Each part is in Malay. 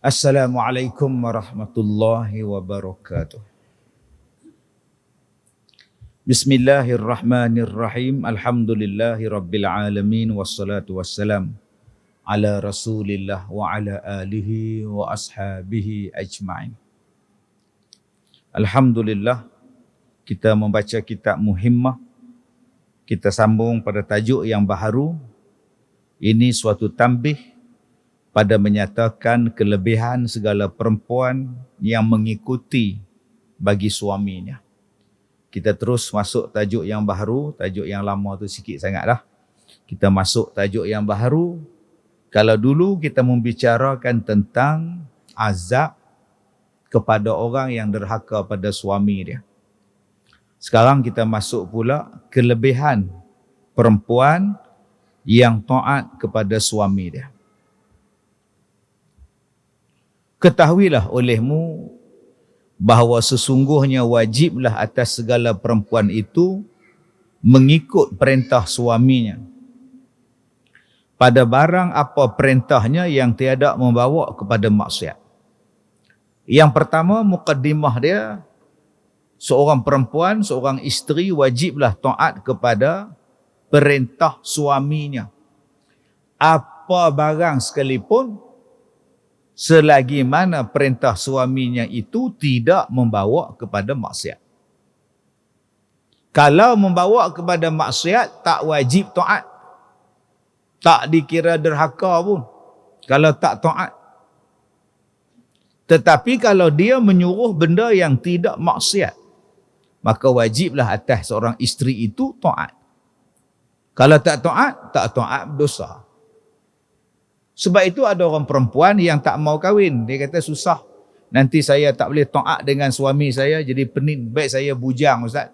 Assalamualaikum warahmatullahi wabarakatuh. Bismillahirrahmanirrahim. Alhamdulillahi rabbil alamin. Wassalatu wassalam ala rasulillah wa ala alihi wa ashabihi ajma'in. Alhamdulillah, kita membaca kitab Muhimmah. Kita sambung pada tajuk yang baharu. Ini suatu tambih pada menyatakan kelebihan segala perempuan yang mengikuti bagi suaminya. Kita terus masuk tajuk yang baharu. Tajuk yang lama tu sikit sangat dah. Kita masuk tajuk yang baharu. Kalau dulu kita membicarakan tentang azab kepada orang yang derhaka pada suami dia. Sekarang kita masuk pula kelebihan perempuan yang taat kepada suami dia. Ketahuilah olehmu bahawa sesungguhnya wajiblah atas segala perempuan itu mengikut perintah suaminya pada barang apa perintahnya yang tiada membawa kepada maksiat. Yang pertama, mukaddimah dia, seorang perempuan, seorang isteri wajiblah taat kepada perintah suaminya. Apa barang sekalipun, selagi mana perintah suaminya itu tidak membawa kepada maksiat. Kalau membawa kepada maksiat, tak wajib taat. Tak dikira derhaka pun kalau tak taat. Tetapi kalau dia menyuruh benda yang tidak maksiat, maka wajiblah atas seorang isteri itu taat. Kalau tak taat berdosa. Sebab itu ada orang perempuan yang tak mau kahwin. Dia kata susah. Nanti saya tak boleh taat dengan suami saya, jadi pening. Baik saya bujang, Ustaz.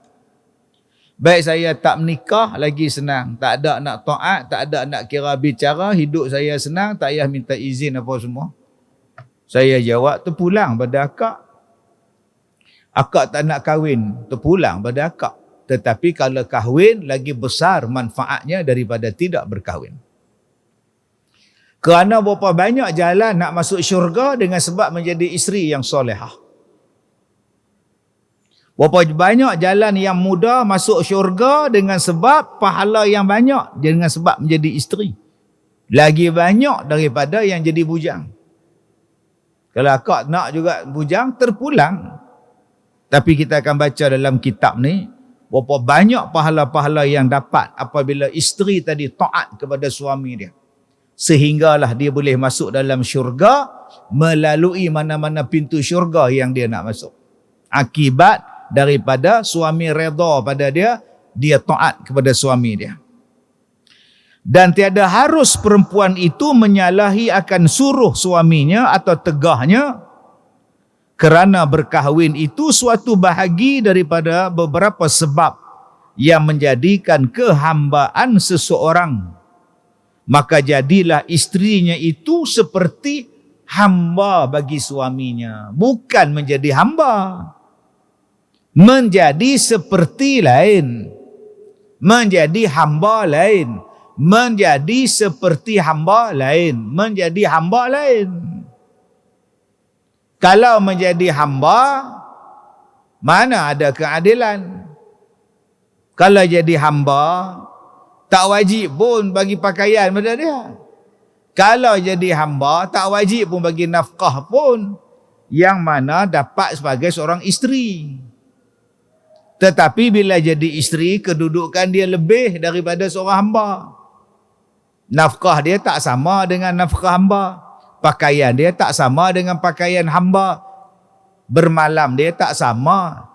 Baik saya tak menikah, lagi senang. Tak ada nak taat, tak ada nak kira bicara, hidup saya senang, tak payah minta izin apa semua. Saya jawab, terpulang pada akak. Akak tak nak kahwin, terpulang pada akak. Tetapi kalau kahwin, lagi besar manfaatnya daripada tidak berkahwin. Kerana berapa banyak jalan nak masuk syurga dengan sebab menjadi isteri yang solehah. Berapa banyak jalan yang mudah masuk syurga dengan sebab pahala yang banyak, dengan sebab menjadi isteri. Lagi banyak daripada yang jadi bujang. Kalau akak nak juga bujang, terpulang. Tapi kita akan baca dalam kitab ni, berapa banyak pahala-pahala yang dapat apabila isteri tadi taat kepada suami dia. Sehinggalah dia boleh masuk dalam syurga melalui mana-mana pintu syurga yang dia nak masuk. Akibat daripada suami redha pada dia, dia taat kepada suami dia. Dan tiada harus perempuan itu menyalahi akan suruh suaminya atau tegahnya, kerana berkahwin itu suatu bahagi daripada beberapa sebab yang menjadikan kehambaan seseorang. Maka jadilah isterinya itu seperti hamba bagi suaminya. Bukan menjadi hamba. Menjadi seperti lain. Menjadi hamba lain. Menjadi seperti hamba lain. Menjadi hamba lain. Kalau menjadi hamba, mana ada keadilan? Kalau jadi hamba, tak wajib pun bagi pakaian pada dia. Kalau jadi hamba, tak wajib pun bagi nafkah pun, yang mana dapat sebagai seorang isteri. Tetapi bila jadi isteri, kedudukan dia lebih daripada seorang hamba. Nafkah dia tak sama dengan nafkah hamba. Pakaian dia tak sama dengan pakaian hamba. Bermalam dia tak sama.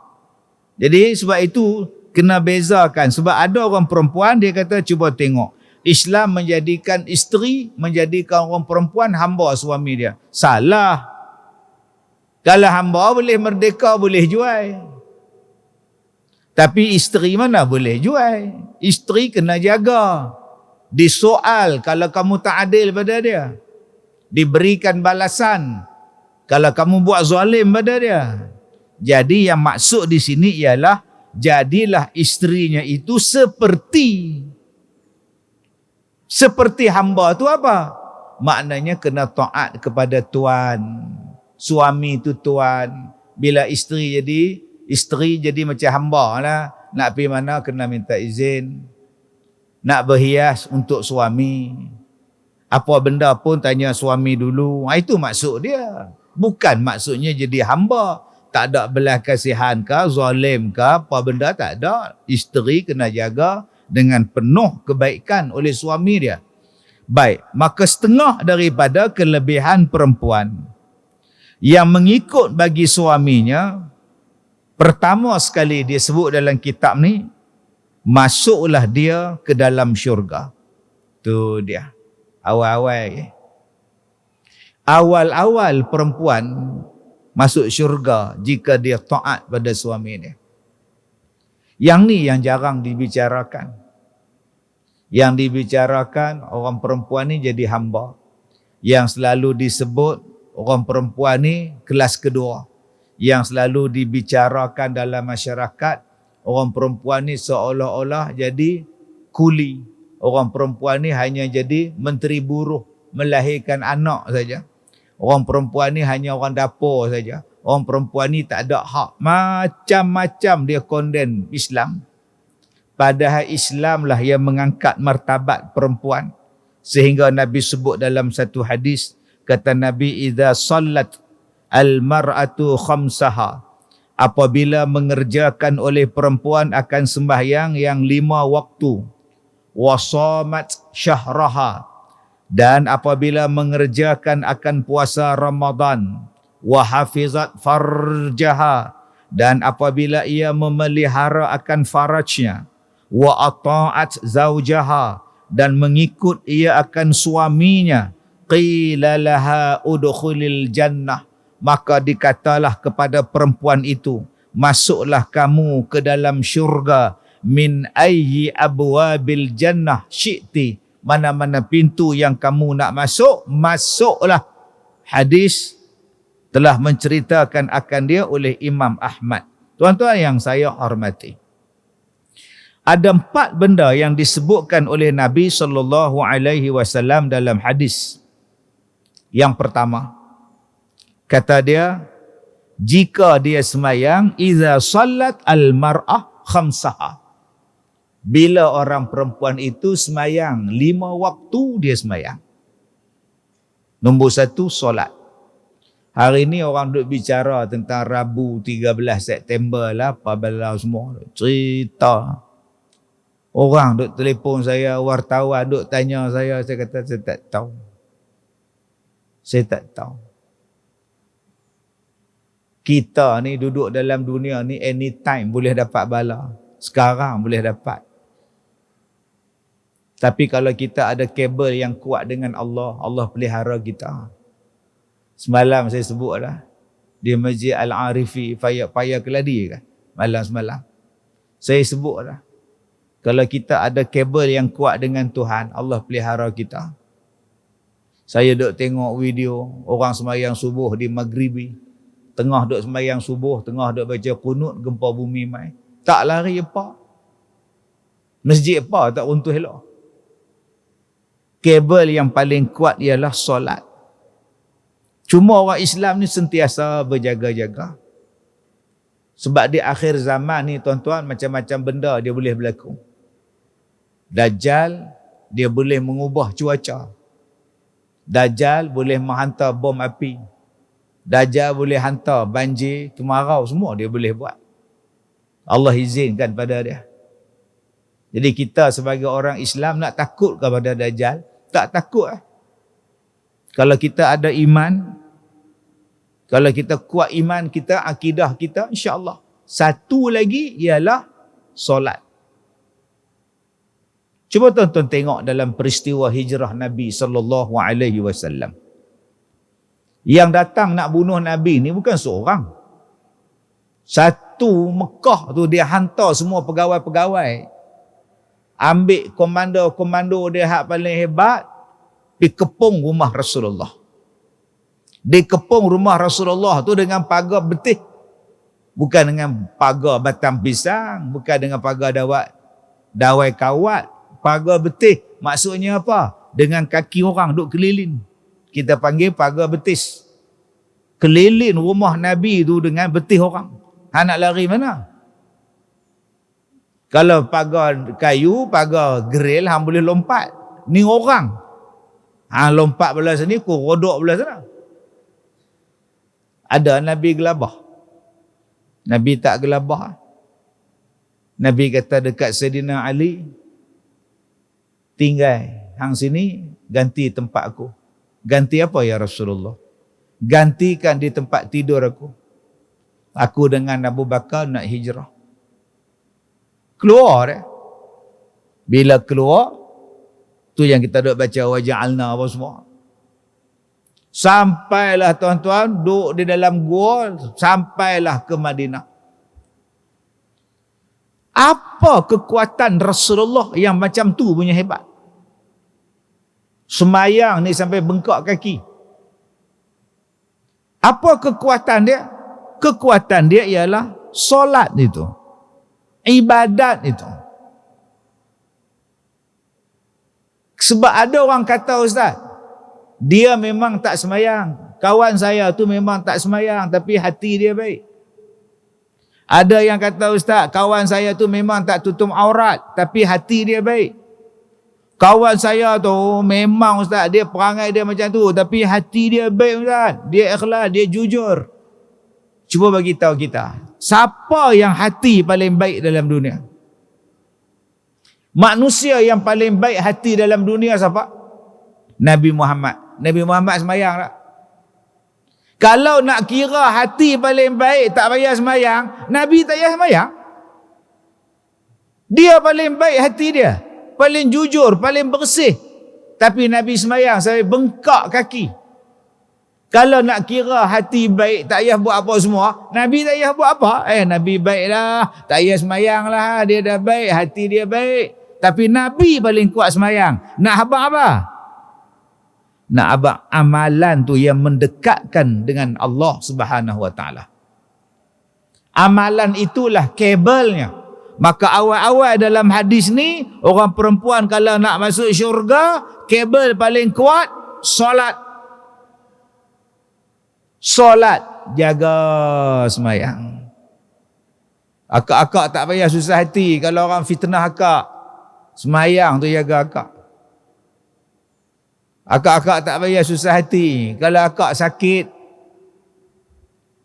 Jadi sebab itu, kena bezakan. Sebab ada orang perempuan, dia kata cuba tengok, Islam menjadikan isteri, menjadikan orang perempuan hamba suami dia. Salah. Kalau hamba boleh merdeka, boleh jual. Tapi isteri mana boleh jual? Isteri kena jaga. Disoal kalau kamu tak adil pada dia. Diberikan balasan kalau kamu buat zalim pada dia. Jadi yang maksud di sini ialah, jadilah isterinya itu seperti hamba tu apa? maknanya kena taat kepada tuan. Suami tu tuan. Bila isteri jadi macam hamba lah. Nak pergi mana kena minta izin. Nak berhias untuk suami. Apa benda pun tanya suami dulu. Itu maksud dia. Bukan maksudnya jadi hamba. Tak ada belas kasihan ke, zalim ke, apa benda tak ada. Isteri kena jaga dengan penuh kebaikan oleh suami dia. Baik, maka setengah daripada kelebihan perempuan yang mengikut bagi suaminya, pertama sekali dia sebut dalam kitab ni, masuklah dia ke dalam syurga. Tu dia. Awal-awal. Awal-awal perempuan masuk syurga jika dia taat pada suami dia. Yang ni yang jarang dibicarakan. Yang dibicarakan orang perempuan ni jadi hamba. Yang selalu disebut orang perempuan ni kelas kedua. Yang selalu dibicarakan dalam masyarakat, orang perempuan ni seolah-olah jadi kuli. Orang perempuan ni hanya jadi menteri buruh, melahirkan anak saja. Orang perempuan ni hanya orang dapur saja. Orang perempuan ni tak ada hak. Macam-macam dia konden Islam. Padahal Islam lah yang mengangkat martabat perempuan. Sehingga Nabi sebut dalam satu hadis, kata Nabi, idza sallat al-mar'atu khamsaha, apabila mengerjakan oleh perempuan akan sembahyang yang 5 waktu, wasamat syahraha, dan apabila mengerjakan akan puasa Ramadan, wa hafizat farjaha, dan apabila ia memelihara akan farajnya, wa ata'at zaujaha, dan mengikut ia akan suaminya, qila laha udkhulil jannah, maka dikatalah kepada perempuan itu, masuklah kamu ke dalam syurga, min ayyi abwabil jannah syi'ti, mana-mana pintu yang kamu nak masuk, masuklah. Hadis telah menceritakan akan dia oleh Imam Ahmad. Tuan-tuan yang saya hormati, ada 4 benda yang disebutkan oleh Nabi SAW dalam hadis. Yang pertama, kata dia, jika dia semayang, iza salat al-mar'ah khamsaha, bila orang perempuan itu semayang 5 waktu dia semayang. Nombor 1, solat. Hari ni orang duk bicara tentang Rabu 13 September lah, apa bala semua cerita. Orang duk telefon saya, wartawan duk tanya saya kata saya tak tahu. Saya tak tahu. Kita ni duduk dalam dunia ni anytime boleh dapat bala. Sekarang boleh dapat. Tapi kalau kita ada kabel yang kuat dengan Allah, Allah pelihara kita. Semalam saya sebut lah, di Masjid Al-Arifi, Paya Keladi kan, malam semalam. Saya sebut lah, kalau kita ada kabel yang kuat dengan Tuhan, Allah pelihara kita. Saya duk tengok video orang sembahyang subuh di Maghribi. Tengah duk sembahyang subuh, tengah duk baca kunut, gempa bumi mai. Tak lari apa. Masjid apa tak runtuh elok. Kabel yang paling kuat ialah solat. Cuma orang Islam ni sentiasa berjaga-jaga. Sebab di akhir zaman ni tuan-tuan, macam-macam benda dia boleh berlaku. Dajjal, dia boleh mengubah cuaca. Dajjal boleh menghantar bom api. Dajjal boleh hantar banjir, kemarau, semua dia boleh buat. Allah izinkan pada dia. Jadi kita sebagai orang Islam nak takut kepada Dajjal? Tak takut. Kalau kita ada iman, kalau kita kuat iman kita, akidah kita, insya-Allah. Satu lagi ialah solat. Cuba tuan-tuan tengok dalam peristiwa hijrah Nabi SAW. Yang datang nak bunuh Nabi ni bukan seorang. Satu Mekah tu dia hantar semua pegawai-pegawai. Ambil komando-komando dia hak paling hebat, pergi kepung rumah Rasulullah. Dia kepung rumah Rasulullah tu dengan pagar betih. Bukan dengan pagar batang pisang, bukan dengan pagar dawai kawat, pagar betih. Maksudnya apa? Dengan kaki orang duk keliling. Kita panggil pagar betis. Keliling rumah Nabi tu dengan betis orang. Nak lari mana? Kalau pagar kayu, pagar grill, hang boleh lompat. Ni orang. Hang lompat belah sini, ku rodok belah sana. Ada Nabi gelabah. Nabi tak gelabah. Nabi kata dekat Sayyidina Ali, tinggal hang sini, ganti tempat aku. Ganti apa ya Rasulullah? Gantikan di tempat tidur aku. Aku dengan Abu Bakar nak hijrah. Keluar dia. Bila keluar, tu yang kita duk baca waja'alna apa semua. Sampailah tuan-tuan duduk di dalam gua, sampailah ke Madinah. Apa kekuatan Rasulullah yang macam tu punya hebat? Semayang ni sampai bengkak kaki. Apa kekuatan dia? Kekuatan dia ialah solat itu. Ibadat itu. Sebab ada orang kata, Ustaz, dia memang tak semayang. Kawan saya tu memang tak semayang, tapi hati dia baik. Ada yang kata, Ustaz, kawan saya tu memang tak tutup aurat, tapi hati dia baik. Kawan saya tu memang, Ustaz, dia perangai dia macam tu, tapi hati dia baik, Ustaz. Dia ikhlas, dia jujur. Cuba bagi tahu kita, siapa yang hati paling baik dalam dunia? Manusia yang paling baik hati dalam dunia siapa? Nabi Muhammad. Nabi Muhammad semayang tak? Kalau nak kira hati paling baik tak payah semayang, Nabi tak payah semayang. Dia paling baik hati dia, paling jujur, paling bersih. Tapi Nabi semayang sampai bengkak kaki. Kalau nak kira hati baik tak payah buat apa semua, Nabi tak payah buat apa. Nabi baik lah, tak payah semayang lah, dia dah baik, hati dia baik. Tapi Nabi paling kuat semayang. Nak apa? Nak abang amalan tu yang mendekatkan dengan Allah Subhanahu Wa Taala. Amalan itulah kabelnya. Maka awal-awal dalam hadis ni, orang perempuan kalau nak masuk syurga, kabel paling kuat solat. Solat, jaga semayang. Akak-akak tak payah susah hati kalau orang fitnah akak. Semayang tu jaga akak. Akak-akak tak payah susah hati. Kalau akak sakit,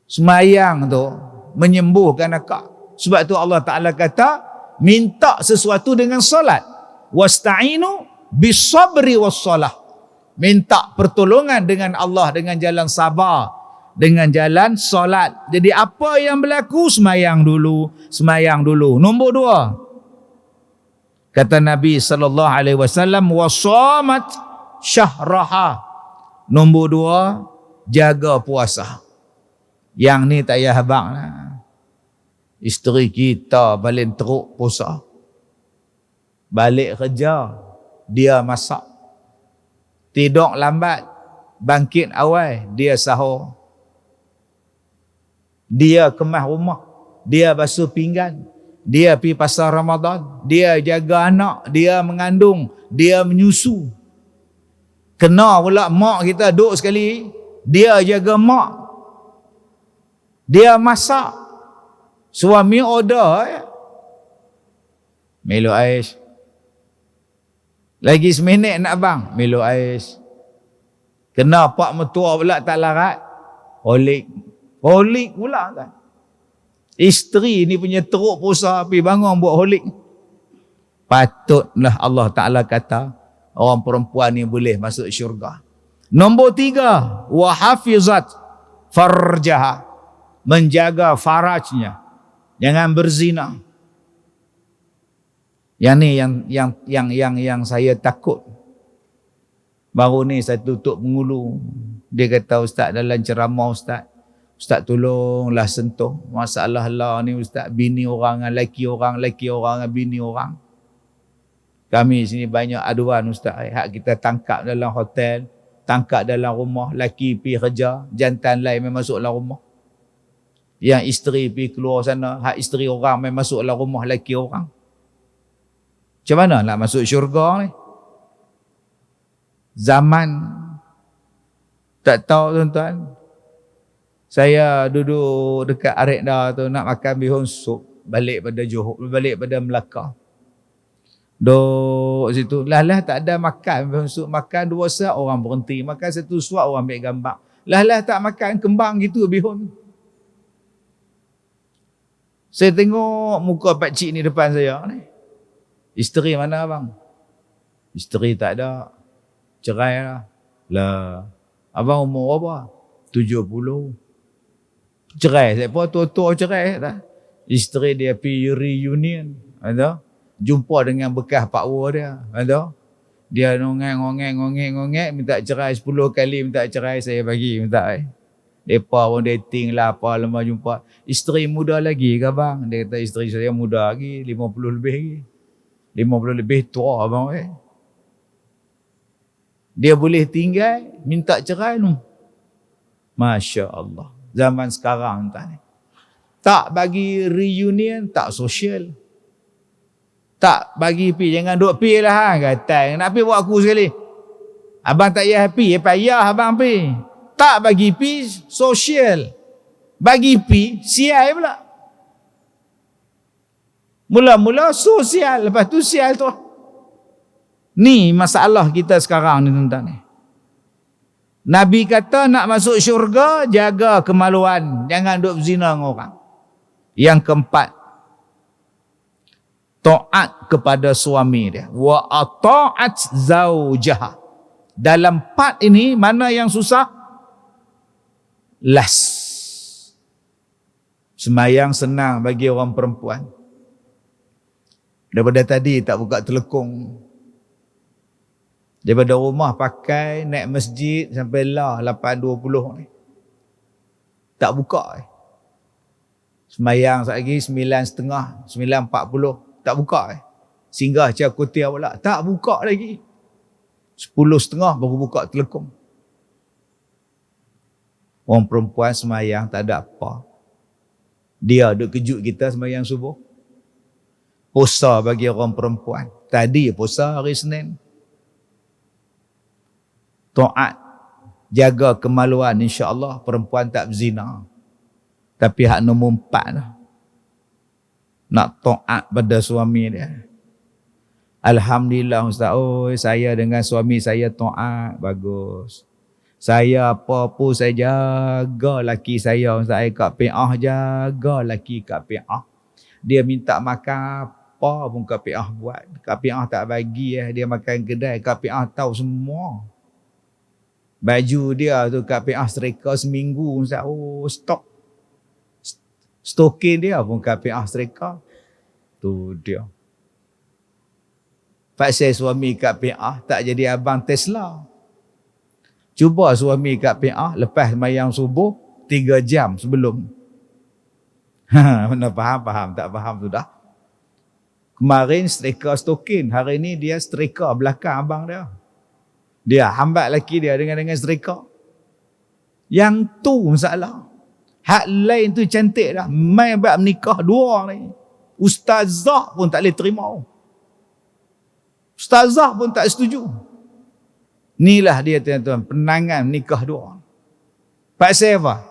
semayang tu menyembuhkan akak. Sebab tu Allah Ta'ala kata, minta sesuatu dengan solat. Wasta'inu bisabri wassalah. Minta pertolongan dengan Allah dengan jalan sabar, dengan jalan solat. Jadi apa yang berlaku? Semayang dulu. Semayang dulu. Nombor 2. Kata Nabi SAW, wasamat syahraha. Nombor 2, jaga puasa. Yang ni tak payah habang lah. Isteri kita paling teruk puasa. Balik kerja, dia masak. Tidur lambat, bangkit awal, dia sahur. Dia kemas rumah, dia basuh pinggan, dia pergi pasar Ramadan, dia jaga anak, dia mengandung, dia menyusu. Kena pula mak kita duduk sekali, dia jaga mak, dia masak. Suami order, Milo ais. Lagi seminit nak bang, Milo ais. Kena pak mertua pula tak larat, holik pula kan. Isteri ni punya teruk puasa, pergi bangun buat holik. Patutlah Allah Ta'ala kata, orang perempuan ni boleh masuk syurga. Nombor 3, wa hafizat farjaha. Menjaga farajnya. Jangan berzina. Yang ni yang saya takut. Baru ni saya tutup mengulu. Dia kata, Ustaz, dalam ceramah Ustaz tolonglah sentuh masalah lah ni Ustaz, bini orang dengan laki orang dengan bini orang. Kami sini banyak aduan Ustaz, hak kita tangkap dalam hotel, tangkap dalam rumah, laki pergi kerja, jantan lain main masuk dalam rumah. Yang isteri pergi keluar sana, hak isteri orang main masuk dalam rumah laki orang. Macam mana nak masuk syurga ni? Zaman Tak tahu tuan-tuan. Saya duduk dekat Arekda tu nak makan bihun sup. Balik pada Johor, balik pada Melaka. Duk situ. Lah tak ada makan bihun sup. Makan 2 suap orang berhenti. Makan 1 suap orang ambil gambar. Lah tak makan kembang gitu bihun. Saya tengok muka pakcik ni depan saya ni. Isteri mana abang? Isteri tak ada. Cerai lah. Lah. Abang umur apa? 70. Cerai. Siapa tua-tua cerai tak? Isteri dia pergi reunion. Ada? Jumpa dengan bekas pak war dia. Ada? Dia ngongek minta cerai 10 kali minta cerai saya bagi minta. Depa pun dating lah apa lama jumpa. Isteri muda lagi ke abang? Dia kata isteri saya muda lagi, 50 lebih lagi. 50 lebih tua abang Dia boleh tinggal minta cerai tu. Masya Allah. Zaman sekarang ni. Tak bagi reunion, tak sosial. Tak bagi pi, jangan duk pi lah hang kata. Nak pi buat aku sekali. Abang tak payah pi, payah abang pi. Tak bagi pi sosial. Bagi pi sial pula. Mula-mula sosial, lepas tu sial tu. Ni masalah kita sekarang ni tuan-tuan ni. Nabi kata nak masuk syurga, jaga kemaluan. Jangan duk berzina dengan orang. Yang keempat, taat kepada suami dia. Wa ata'at zaujaha. Dalam 4 ini, mana yang susah? Last. Semayang senang bagi orang perempuan. Daripada tadi tak buka telekung. Daripada rumah pakai naik masjid sampai lah 8.20 ni. Tak buka. Semayang lagi 9.30, 9.40. Tak buka. Singgah Cakutia pula. Tak buka lagi. 10.30 baru buka telekung. Orang perempuan semayang tak ada apa. Dia duk kejut kita semayang subuh. Puasa bagi orang perempuan. Tadi puasa hari Senin. Taat. Jaga kemaluan, insya-Allah perempuan tak berzina. Tapi hak nombor 4 lah. Nak taat pada suami dia. Alhamdulillah Ustaz. Oh, saya dengan suami saya taat. Bagus. Saya apa pun saya jaga laki saya. Saya kat PA jaga laki kat PA. Dia minta makan apa pun kat PA buat. Kat PA tak bagi dia makan kedai. Kat PA tahu semua. Baju dia tu kat PA setrika seminggu. Oh stok. Stokin dia pun kat PA setrika. Tu dia. Pasal suami kat PA tak jadi abang Tesla. Cuba suami kat PA lepas sembahyang subuh 3 jam sebelum. Mana faham? Tak faham sudah. Kemarin setrika stokin. Hari ni dia setrika belakang abang dia. Dia hambat laki dia dengan setrika. Yang tu masalah. Hak lain tu cantik dah. Main bab nikah 2 ni. Ustazah pun tak boleh terima. Ustazah pun tak setuju. Inilah dia tuan-tuan, penangan nikah 2. Pasal apa?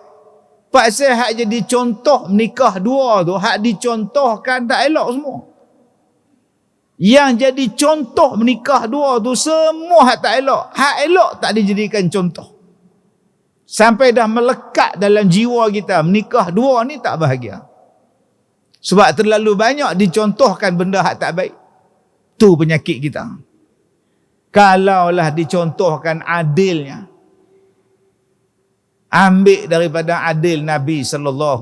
Pasal hak jadi contoh nikah 2 tu, hak dicontohkan tak elok semua. Yang jadi contoh menikah 2 tu semua hak tak elok. Hak elok tak dijadikan contoh. Sampai dah melekat dalam jiwa kita, menikah 2 ni tak bahagia. Sebab terlalu banyak dicontohkan benda hak tak baik. Tu penyakit kita. Kalaulah dicontohkan adilnya, ambil daripada adil Nabi SAW.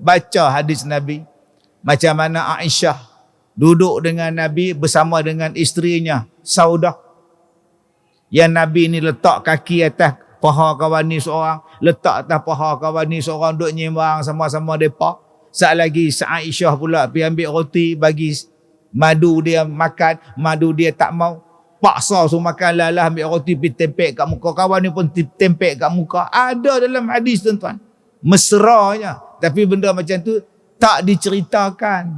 Baca hadis Nabi. Macam mana Aisyah duduk dengan Nabi bersama dengan isterinya Saudah. Yang Nabi ni letak kaki atas paha kawan ni seorang, letak atas paha kawan ni seorang, duduk nyimbang sama-sama mereka. Saat lagi Aisyah pula pergi ambil roti, bagi madu dia makan, madu dia tak mau. Paksa suruh makan lalah, ambil roti pergi tempek kat muka. Kawan ni pun tempek kat muka. Ada dalam hadis tuan-tuan. Mesranya. Tapi benda macam tu tak diceritakan.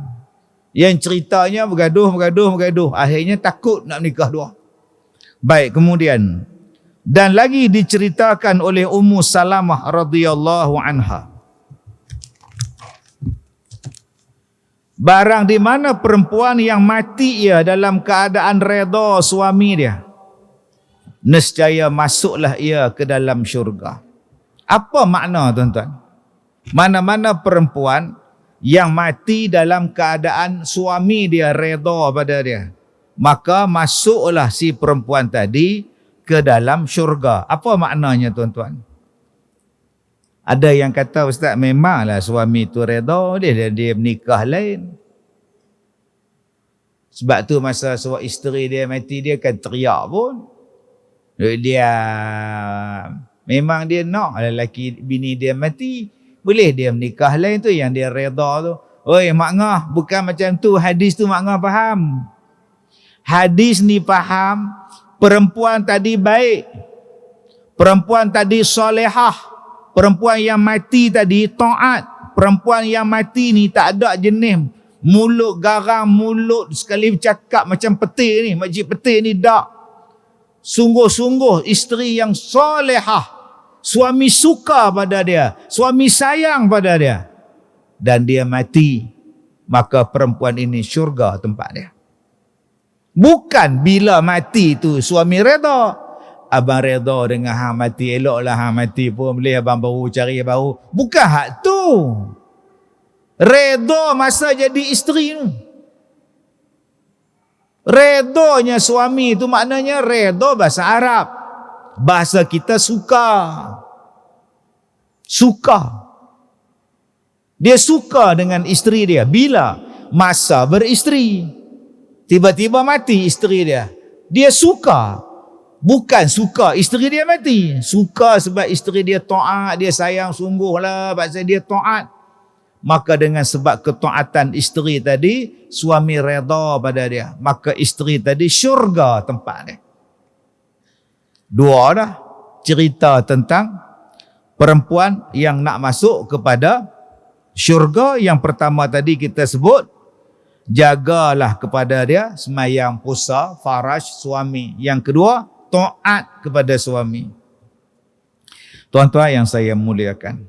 Yang ceritanya bergaduh. Akhirnya takut nak menikah 2. Baik, kemudian. Dan lagi diceritakan oleh Ummu Salamah radhiyallahu anha, barang di mana perempuan yang mati ia dalam keadaan redha suami dia, nescaya masuklah ia ke dalam syurga. Apa makna tuan-tuan? Mana-mana perempuan yang mati dalam keadaan suami dia redha pada dia, maka masuklah si perempuan tadi ke dalam syurga. Apa maknanya tuan-tuan? Ada yang kata, Ustaz, memanglah suami tu redha dia menikah lain. Sebab tu masa isteri dia mati, dia kan teriak pun. Dia memang dia nak lelaki bini dia mati, boleh dia menikah lain, tu yang dia redha tu. Oi Mak Ngah, bukan macam tu hadis tu, Mak Ngah faham. Hadis ni faham, perempuan tadi baik, perempuan tadi solehah, perempuan yang mati tadi taat, perempuan yang mati ni tak ada jenis mulut garang, mulut sekali bercakap macam peti ni, makcik peti ni, tak. Sungguh-sungguh isteri yang solehah, suami suka pada dia, suami sayang pada dia, dan dia mati, maka perempuan ini syurga tempat dia. Bukan bila mati tu suami redha. Abang redha dengan hang mati, eloklah hang mati pun boleh abang baru cari baru. Bukan hak tu. Redha masa jadi isteri tu. Redanya suami tu maknanya redha bahasa Arab. Bahasa kita suka. Suka. Dia suka dengan isteri dia bila masa beristeri. Tiba-tiba mati isteri dia, dia suka. Bukan suka isteri dia mati, suka sebab isteri dia taat, dia sayang sungguhlah pasal dia taat. Maka dengan sebab ketaatan isteri tadi, suami redha pada dia, maka isteri tadi syurga tempat dia. Dua dah cerita tentang perempuan yang nak masuk kepada syurga. Yang pertama tadi kita sebut, jagalah kepada dia, semayang, puasa, faraj suami. Yang kedua, taat kepada suami. Tuan-tuan yang saya muliakan,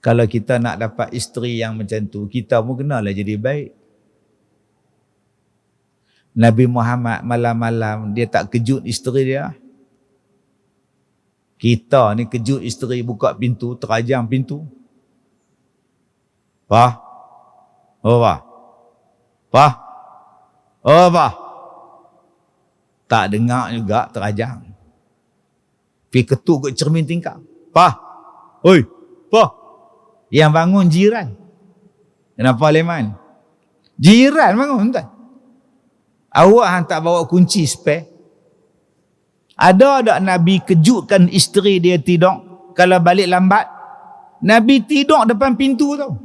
kalau kita nak dapat isteri yang macam tu, kita pun kenalah jadi baik. Nabi Muhammad malam-malam dia tak kejut isteri dia. Kita ni kejut isteri, buka pintu, terajang pintu. Pak, oh pak, Pak, oh Pak, tak dengar juga, terajang. Pergi ketuk ke cermin tingkap. Pak, oi, Pak. Yang bangun jiran. Kenapa Leman? Jiran bangun tuan. Awak hang tak bawa kunci spare? Ada tak Nabi kejutkan isteri dia tidur kalau balik lambat? Nabi tidur depan pintu tau.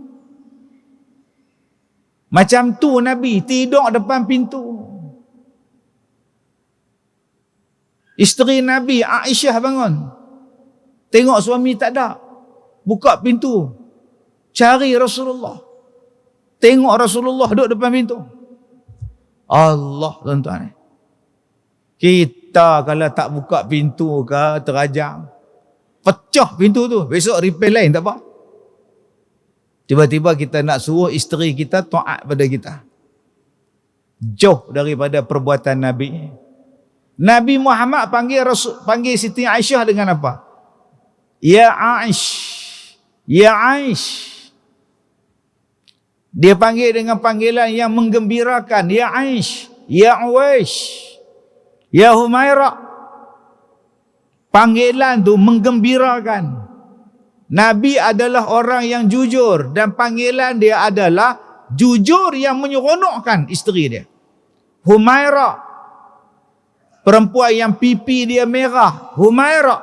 Macam tu Nabi tidur depan pintu. Isteri Nabi Aisyah bangun, tengok suami tak ada, buka pintu, cari Rasulullah, tengok Rasulullah duduk depan pintu. Allah tuan-tuan, kita kalau tak buka pintu ke terajang, pecah pintu tu, besok repair lain tak apa. Tiba-tiba kita nak suruh isteri kita taat pada kita. Jauh daripada perbuatan Nabi. Nabi Muhammad panggil Siti Aisyah dengan apa? Ya Aish. Ya Aish. Dia panggil dengan panggilan yang menggembirakan. Ya Aish. Ya Uwaish. Ya Humaira. Panggilan tu menggembirakan. Nabi adalah orang yang jujur dan panggilan dia adalah jujur yang menyeronokkan isteri dia. Humaira, perempuan yang pipi dia merah. Humaira.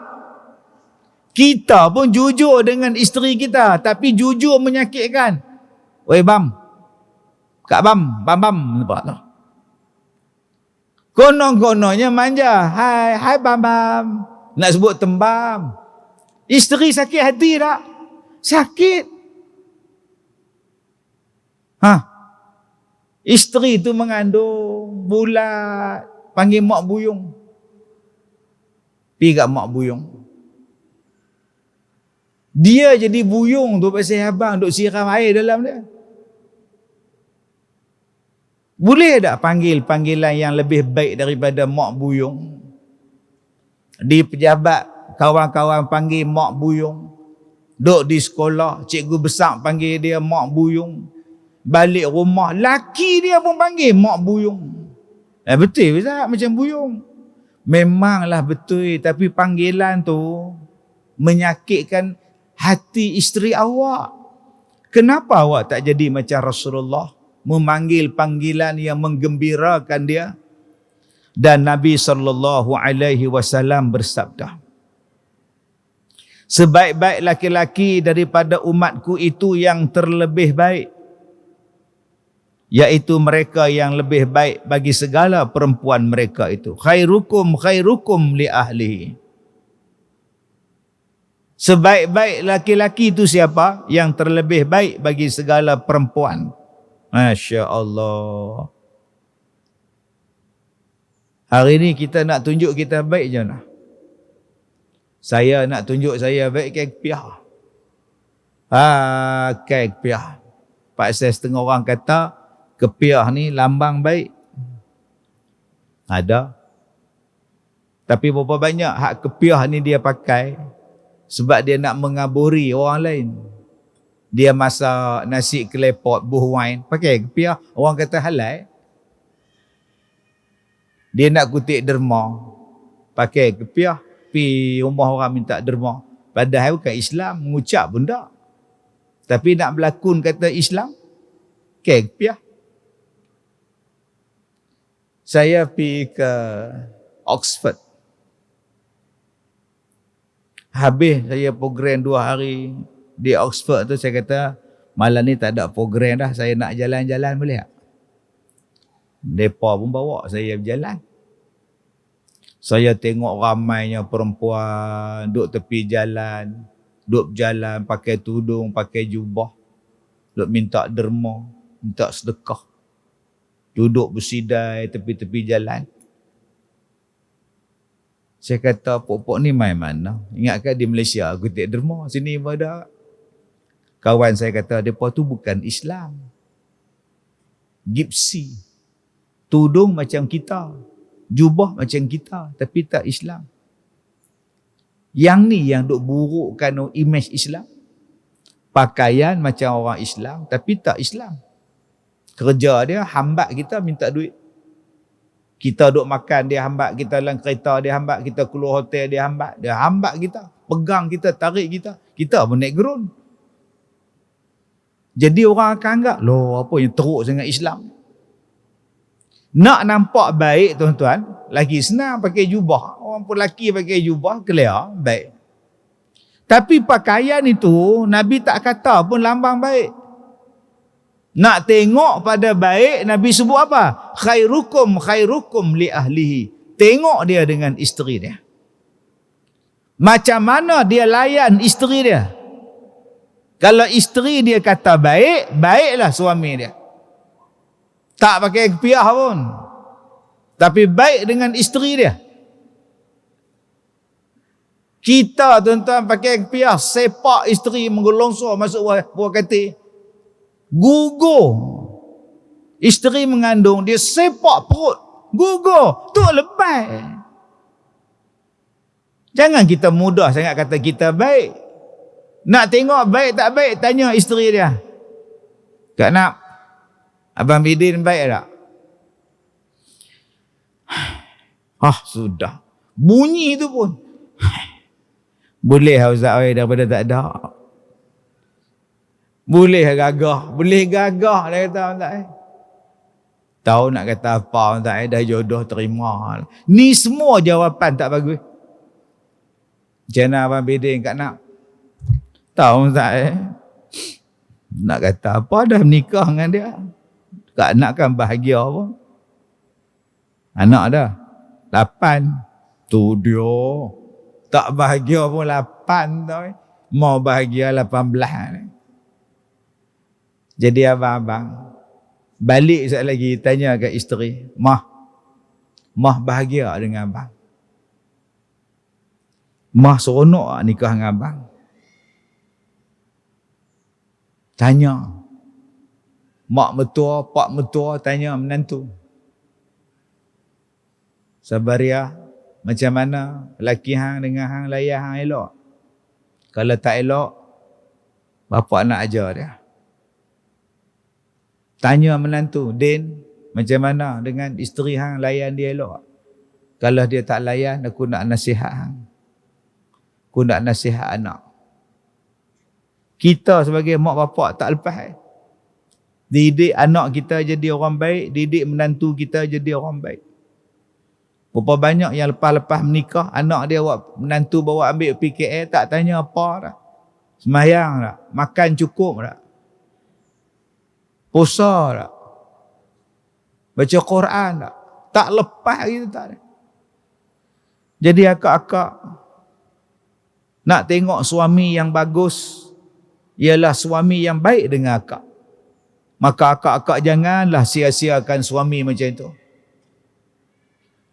Kita pun jujur dengan isteri kita, tapi jujur menyakitkan. Oi bam, Kak Bam, Bam, nampak tak? Konon-kononnya manja. Hai Bam. Nak sebut tembam. Isteri sakit hati tak? Sakit. Isteri tu mengandung, bulat, panggil mak buyung. Pi kat mak buyung. Dia jadi buyung tu pasal abang duk siram air dalam dia. Boleh tak panggil panggilan yang lebih baik daripada mak buyung? Di pejabat, kawan-kawan panggil mak buyung. Duk di sekolah, cikgu besar panggil dia mak buyung. Balik rumah, laki dia pun panggil mak buyung. Betul tak macam buyung? Memanglah betul, tapi panggilan tu menyakitkan hati isteri awak. Kenapa awak tak jadi macam Rasulullah, memanggil panggilan yang menggembirakan dia? Dan Nabi SAW bersabda, sebaik-baik laki-laki daripada umatku itu yang terlebih baik, iaitu mereka yang lebih baik bagi segala perempuan mereka itu. Khairukum li ahlihi. Sebaik-baik laki-laki itu siapa? Yang terlebih baik bagi segala perempuan. Masya Allah. Hari ni kita nak tunjuk kita baik je nak. Saya nak tunjuk saya baik ke piah. Ke piah. Pasal setengah orang kata kepiah ni lambang baik. Ada. Tapi berapa banyak hak kepiah ni dia pakai sebab dia nak mengaburi orang lain. Dia masak nasi kelepot buh wine, pakai kepiah, orang kata halal. Dia nak kutip derma, pakai kepiah, pi rumah orang minta derma. Padahal bukan Islam, mengucap pun tak. Tapi nak berlakon kata Islam, pakai kepiah. Saya pergi ke Oxford. Habis saya program 2 hari di Oxford tu, saya kata malam ni tak ada program dah, saya nak jalan-jalan boleh tak? Mereka pun bawa saya berjalan. Saya tengok ramainya perempuan duduk tepi jalan, duduk berjalan pakai tudung, pakai jubah, duduk minta derma, minta sedekah, duduk bersidai tepi-tepi jalan. Saya kata, pok-pok ni main mana? Ingatkan di Malaysia aku tak derma, sini ada. Kawan saya kata, mereka tu bukan Islam. Gypsy. Tudung macam kita, jubah macam kita, tapi tak Islam. Yang ni yang duk burukkan image Islam. Pakaian macam orang Islam, tapi tak Islam. Kerja dia hambat kita minta duit. Kita duk makan, dia hambat kita dalam kereta, dia hambat kita keluar hotel, dia hambat kita, pegang kita, tarik kita pun naik gerun. Jadi orang akan anggap, loh apa yang teruk sangat Islam. Nak nampak baik tuan-tuan, lagi senang pakai jubah. Orang pun lelaki pakai jubah, clear, baik. Tapi pakaian itu, Nabi tak kata pun lambang baik. Nak tengok pada baik, Nabi sebut apa? Khairukum li ahlihi. Tengok dia dengan isteri dia. Macam mana dia layan isteri dia? Kalau isteri dia kata baik, baiklah suami dia. Tak pakai kepiah pun. Tapi baik dengan isteri dia. Kita tuan-tuan pakai kepiah, sepak isteri menggolongsor masuk buah katil. Gugur. Isteri mengandung, dia sepak perut. Gugur. Tu lebay. Jangan kita mudah sangat kata kita baik. Nak tengok baik tak baik, tanya isteri dia. Kak Nak, Abang Bidin baik tak? Sudah. Bunyi tu pun. Boleh Ustaz daripada tak ada. Boleh gagah. Boleh gagah dia kata Ustaz. Tahu nak kata apa Ustaz, dah jodoh terima. Ni semua jawapan tak bagus. Macam mana Abang Bidin Kak Nak? Tahu Ustaz nak kata apa, dah menikah dengan dia. Kak Nak kan bahagia apa? Anak dah 8. Tu dia. Tak bahagia pun 8 tau. Mau bahagia 18. Jadi abang-abang, balik sekali lagi tanya ke isteri, Mah bahagia dengan abang? Mah seronok nikah dengan abang. Tanya. Mak mertua, pak mertua tanya menantu. Sabaria, macam mana laki hang dengan hang layan hang elok? Kalau tak elok, bapa nak ajar dia. Tanya menantu, Din, macam mana dengan isteri hang layan dia elok? Kalau dia tak layan, aku nak nasihat hang. Aku nak nasihat anak. Kita sebagai mak bapak tak lepas. Didik anak kita jadi orang baik, didik menantu kita jadi orang baik. Berapa banyak yang lepas-lepas menikah, anak dia menantu bawa ambil PKL, tak tanya apa dah. Sembahyang tak? Makan cukup tak? Puasa tak? Baca Quran tak? Tak lepas gitu tak. Jadi akak-akak nak tengok suami yang bagus ialah suami yang baik dengan akak. Maka akak-akak janganlah sia-siakan suami macam itu.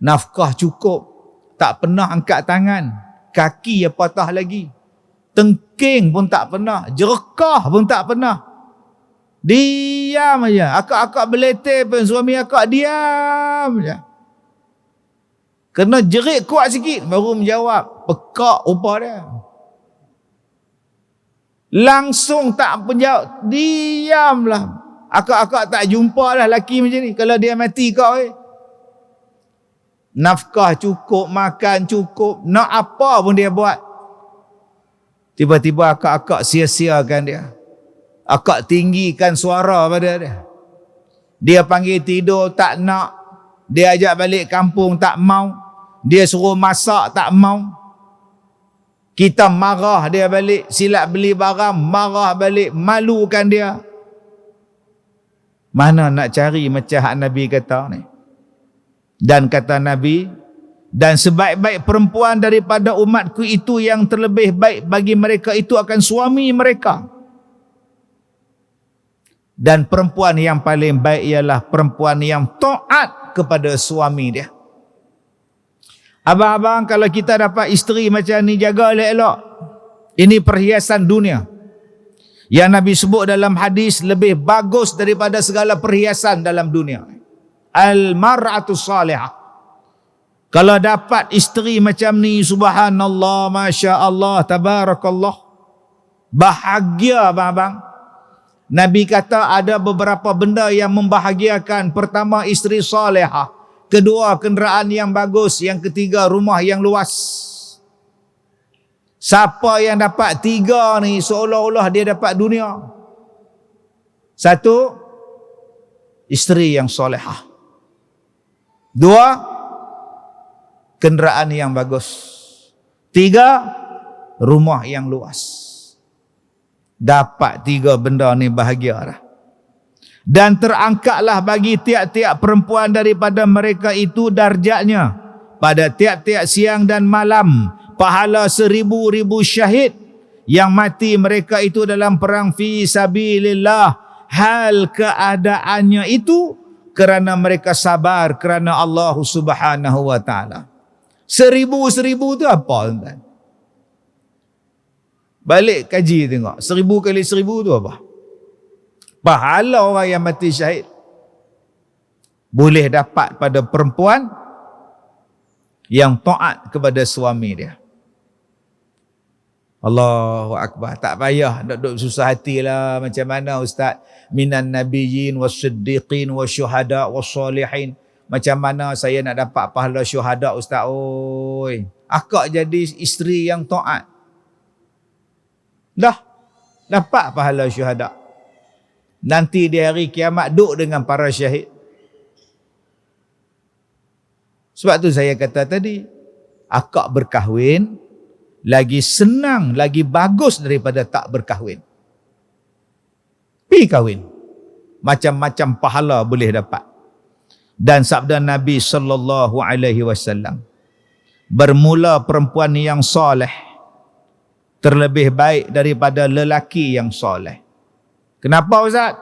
Nafkah cukup, tak pernah angkat tangan, kaki yang patah lagi, tengking pun tak pernah, jerekah pun tak pernah. Diam aja. Akak-akak beletih pun suami akak diam aja. Kena jerit kuat sikit baru menjawab, pekak rupa dia. Langsung tak menjawab, diamlah. Akak-akak tak jumpa lah lelaki macam ni. Kalau dia mati kau nafkah cukup, makan cukup, nak apa pun dia buat. Tiba-tiba akak-akak sia-siakan dia. Akak tinggikan suara pada dia. Dia panggil tidur tak nak. Dia ajak balik kampung tak mau. Dia suruh masak tak mau. Kita marah dia balik, silap beli barang, marah balik, malukan dia. Mana nak cari macam hak Nabi kata ni? Dan kata Nabi, dan sebaik-baik perempuan daripada umatku itu yang terlebih baik bagi mereka itu akan suami mereka. Dan perempuan yang paling baik ialah perempuan yang taat kepada suami dia. Abang-abang, kalau kita dapat isteri macam ni, jaga elok-elok. Ini perhiasan dunia. Yang Nabi sebut dalam hadis lebih bagus daripada segala perhiasan dalam dunia. Al-mar'atu salihah. Kalau dapat isteri macam ni, subhanallah, masya Allah, tabarakallah, bahagia abang-abang. Nabi kata ada beberapa benda yang membahagiakan. Pertama, isteri salihah. Kedua, kenderaan yang bagus. Yang ketiga, rumah yang luas. Siapa yang dapat tiga ni, seolah-olah dia dapat dunia. Satu, isteri yang salihah. Dua, kenderaan yang bagus. Tiga, rumah yang luas. Dapat tiga benda ni, bahagia dah. Dan terangkatlah bagi tiap-tiap perempuan daripada mereka itu darjatnya pada tiap-tiap siang dan malam pahala 1000 syahid yang mati mereka itu dalam perang fi sabilillah. Hal keadaannya itu kerana mereka sabar kerana Allah Subhanahu wa taala. 1000 tu apa tuan? Balik kaji tengok. 1000 kali 1000 tu apa? Pahala orang yang mati syahid boleh dapat pada perempuan yang taat kepada suami dia. Allahu Akbar. Tak payah nak duduk susah hatilah macam mana ustaz, minan nabiyyin was-siddiqin wasyuhada was-salihin. Macam mana saya nak dapat pahala syuhada ustaz? Oi, akak jadi isteri yang taat, dah dapat pahala syuhada. Nanti di hari kiamat duduk dengan para syahid. Sebab tu saya kata tadi, akak berkahwin lagi senang, lagi bagus daripada tak berkahwin. Pergi kahwin, macam-macam pahala boleh dapat. Dan sabda Nabi sallallahu alaihi wasallam, bermula perempuan yang soleh terlebih baik daripada lelaki yang soleh. Kenapa ustaz?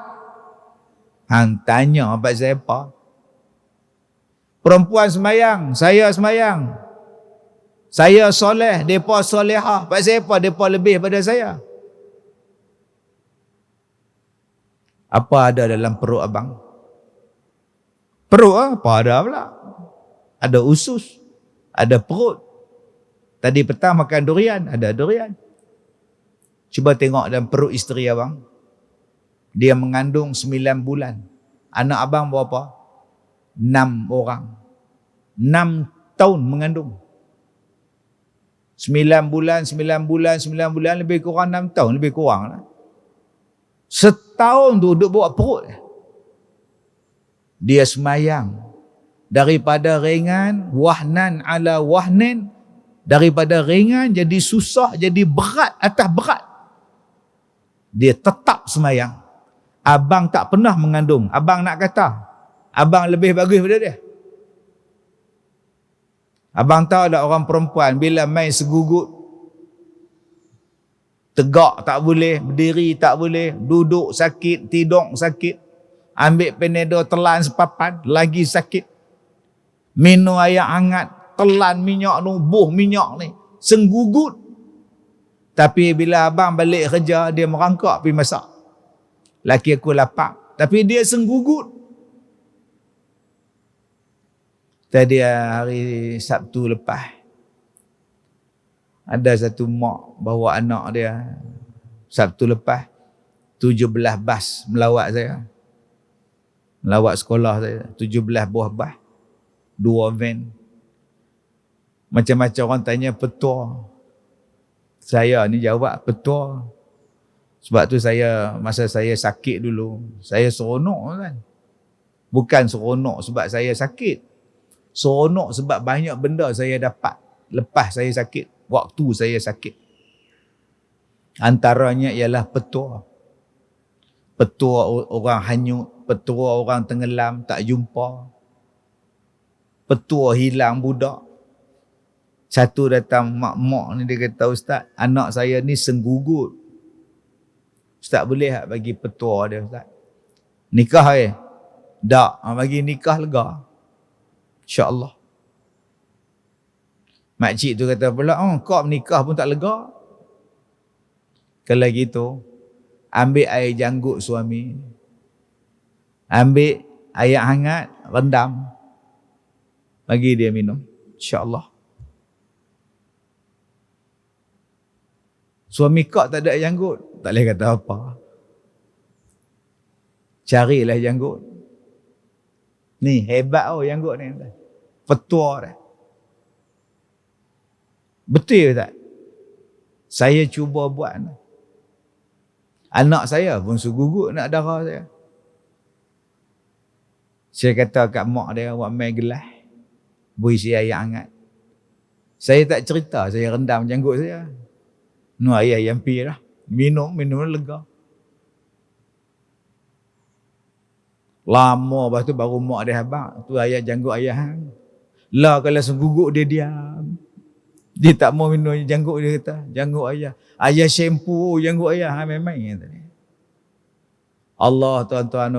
Hang tanya abang saya apa? Perempuan semayang, saya semayang. Saya soleh, mereka solehah. Pasal apa mereka lebih pada saya? Apa ada dalam perut abang? Perut apa ada pula? Ada usus, ada perut. Tadi petang makan durian, ada durian. Cuba tengok dalam perut isteri abang. Dia mengandung 9 bulan. Anak abang berapa? 6 orang. 6 tahun mengandung. 9 bulan, 9 bulan, 9 bulan, lebih kurang 6 tahun, lebih kurang lah. Setahun tu duduk bawa perut. Dia semayang. Daripada ringan, wahnan ala wahnin. Daripada ringan jadi susah, jadi berat atas berat. Dia tetap semayang. Abang tak pernah mengandung. Abang nak kata, abang lebih bagus daripada dia. Abang tahu tak orang perempuan bila main segugut, tegak tak boleh, berdiri tak boleh, duduk sakit, tidur sakit, ambil Panadol telan sepapan, lagi sakit. Minum air hangat, telan minyak tu, buh minyak ni, senggugut. Tapi bila abang balik kerja, dia merangkak pergi masak. Laki aku lapar, tapi dia senggugut. Tadi hari Sabtu lepas, ada satu mak bawa anak dia Sabtu lepas 17 bas melawat saya. Melawat sekolah saya, 17 buah bas, 2 van. Macam-macam orang tanya petua. Saya ni jawab petua. Sebab tu saya, masa saya sakit dulu, saya seronok kan. Bukan seronok sebab saya sakit. Seronok sebab banyak benda saya dapat lepas saya sakit, waktu saya sakit. Antaranya ialah petua. Petua orang hanyut, petua orang tenggelam, tak jumpa. Petua hilang budak. Satu datang mak-mak ni, dia kata, Ustaz, anak saya ni senggugut. Ustaz boleh tak bagi petua dia, Ustaz? Nikah tak, bagi nikah lega. InsyaAllah. Makcik tu kata pula, kau menikah pun tak lega. Kalau gitu, ambil air janggut suami, ambil air hangat, rendam, bagi dia minum. InsyaAllah. Suami kau tak ada air janggut, tak boleh kata apa. Carilah janggut. Ni hebat janggut ni. Petua dah. Betul tak? Saya cuba buat. Anak saya pun segugut nak darah saya. Saya kata kat mak dia, awak main gelas, berisi air hangat. Saya tak cerita, saya rendam janggut saya. Nu air yang pi lah. Minum lega. Lama lepas tu baru mak dia habaq, tu ayah janggut ayah hang. Lah kalau segugut dia diam. Dia tak mau minum janggut, dia kata, janggut ayah. Ayah shampoo janggut ayah, main-main tadi. Allah tuan-tuan,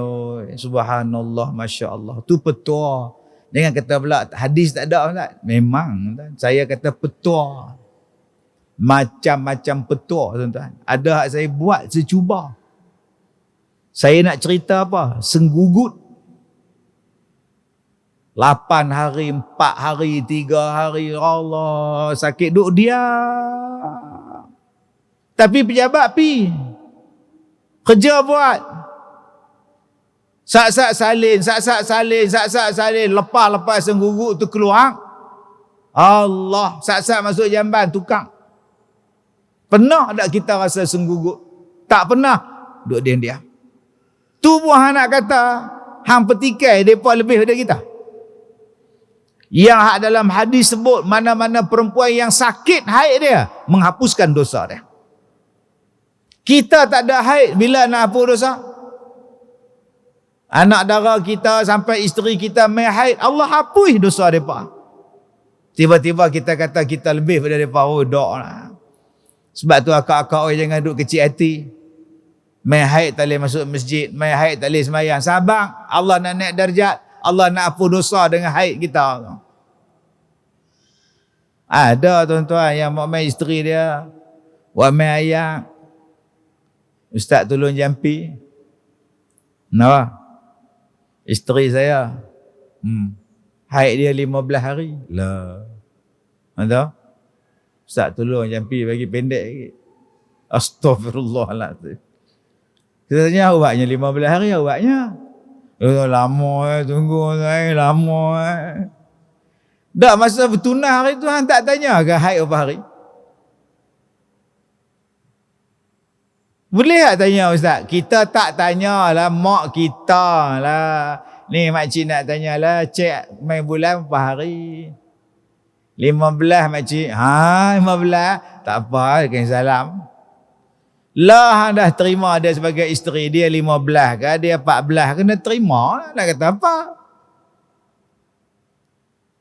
subhanallah, masya-Allah. Tu petua. Jangan kata pula hadis tak ada, tak? Memang tuan. Saya kata petua. Macam-macam petua, tuan-tuan. Ada hak saya buat, saya cuba. Saya nak cerita apa? Senggugut. 8 hari, 4 hari, 3 hari, Allah, sakit duk dia. Tapi pejabat pi. Kerja buat. Sak-sak salin, lepas senggugut tu keluar. Allah, sak-sak masuk jamban, tukang. Pernah tak kita rasa senggugut? Tak pernah. Duk diam-diam. Tu pun hang nak kata, hang petikai mereka lebih daripada kita. Yang hak dalam hadis sebut, mana-mana perempuan yang sakit haid dia, menghapuskan dosa dia. Kita tak ada haid, bila nak hapus dosa? Anak dara kita sampai isteri kita main haid, Allah hapus dosa mereka. Tiba-tiba kita kata kita lebih daripada mereka. Oh, dok lah. Sebab tu akak-akak jangan duduk kecil hati. Main haid tak boleh masuk masjid, main haid tak boleh semayang. Sabar, Allah nak naik darjat, Allah nak hapus dosa dengan haid kita. Ada tuan-tuan yang mau main isteri dia, buat main ayak. Ustaz tolong jampi. Nah, isteri saya, haid dia 15 hari. Lah. Ada? Ustaz tolong jampi bagi pendek sikit. Astaghfirullahaladzim. Kita tanya awaknya 15 hari awaknya. Lama tunggu lama. Dah masa bertunang hari tu hang tak tanya ke haid berapa hari? Boleh tak tanya ustaz? Kita tak tanyalah mak kita lah. Ni makcik nak tanyalah cek main bulan berapa hari? 15 makcik. 15. Tak apa, kan salam. Lah hang dah terima dia sebagai isteri, dia 15 ke dia 14 kena terima lah, nak kata apa?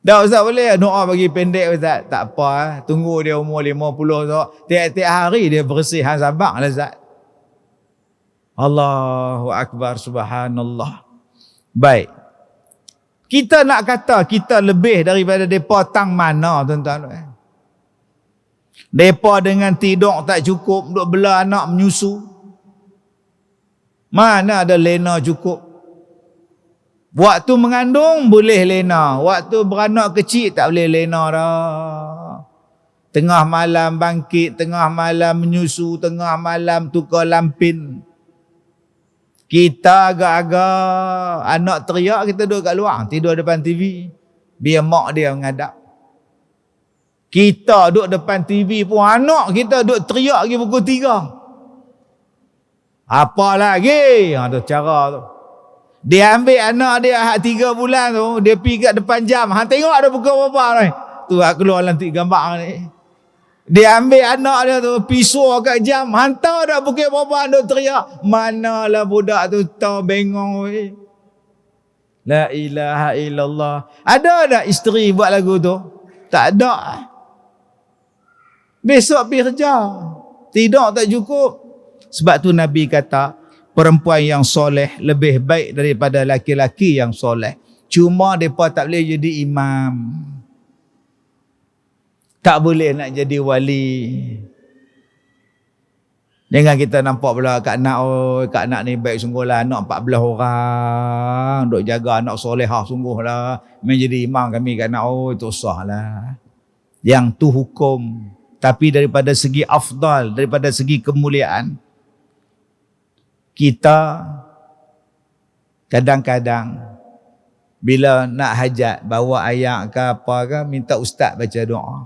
Dah ustaz boleh doa bagi pendek ustaz? Tak apa, tunggu dia umur 50 tu. Tiap-tiap hari dia bersih, hang sabar lah ustaz. Allahu Akbar, subhanallah. Baik. Kita nak kata kita lebih daripada mereka tang mana tuan-tuan? Mereka dengan tidur tak cukup, duk bela anak menyusu. Mana ada lena cukup? Waktu mengandung boleh lena, waktu beranak kecil tak boleh lena dah. Tengah malam bangkit, tengah malam menyusu, tengah malam tukar lampin. Kita agak-agak anak teriak, kita duduk kat luar, tidur depan TV. Biar mak dia mengadap. Kita duduk depan TV pun anak kita duduk teriak lagi pukul 3. Apa lagi? Tu cara tu. Dia ambil anak dia hak 3 bulan tu, dia pergi kat depan jam. Hang tengok ada pukul berapa ni? Tu hak keluar dalam gambar ni. Dia ambil anak dia tu, pisau kat jam, hantar dah pukul berapa, duk teriak. Manalah budak tu tahu bengong weh. La ilaha illallah. Ada tak isteri buat lagu tu? Tak ada. Besok pergi kerja. Tidak tak cukup. Sebab tu Nabi kata, perempuan yang soleh lebih baik daripada laki-laki yang soleh. Cuma mereka tak boleh jadi imam. Tak boleh nak jadi wali. Jangan kita nampak pula Kak Nak ni baik sungguh lah. Anak 14 orang. Duk jaga anak solehah sungguh lah. Menjadi imam kami Kak Nak. Itu sah lah. Yang tu hukum. Tapi daripada segi afdal, daripada segi kemuliaan, kita kadang-kadang bila nak hajat, bawa ayat ke apa ke, minta ustaz baca doa.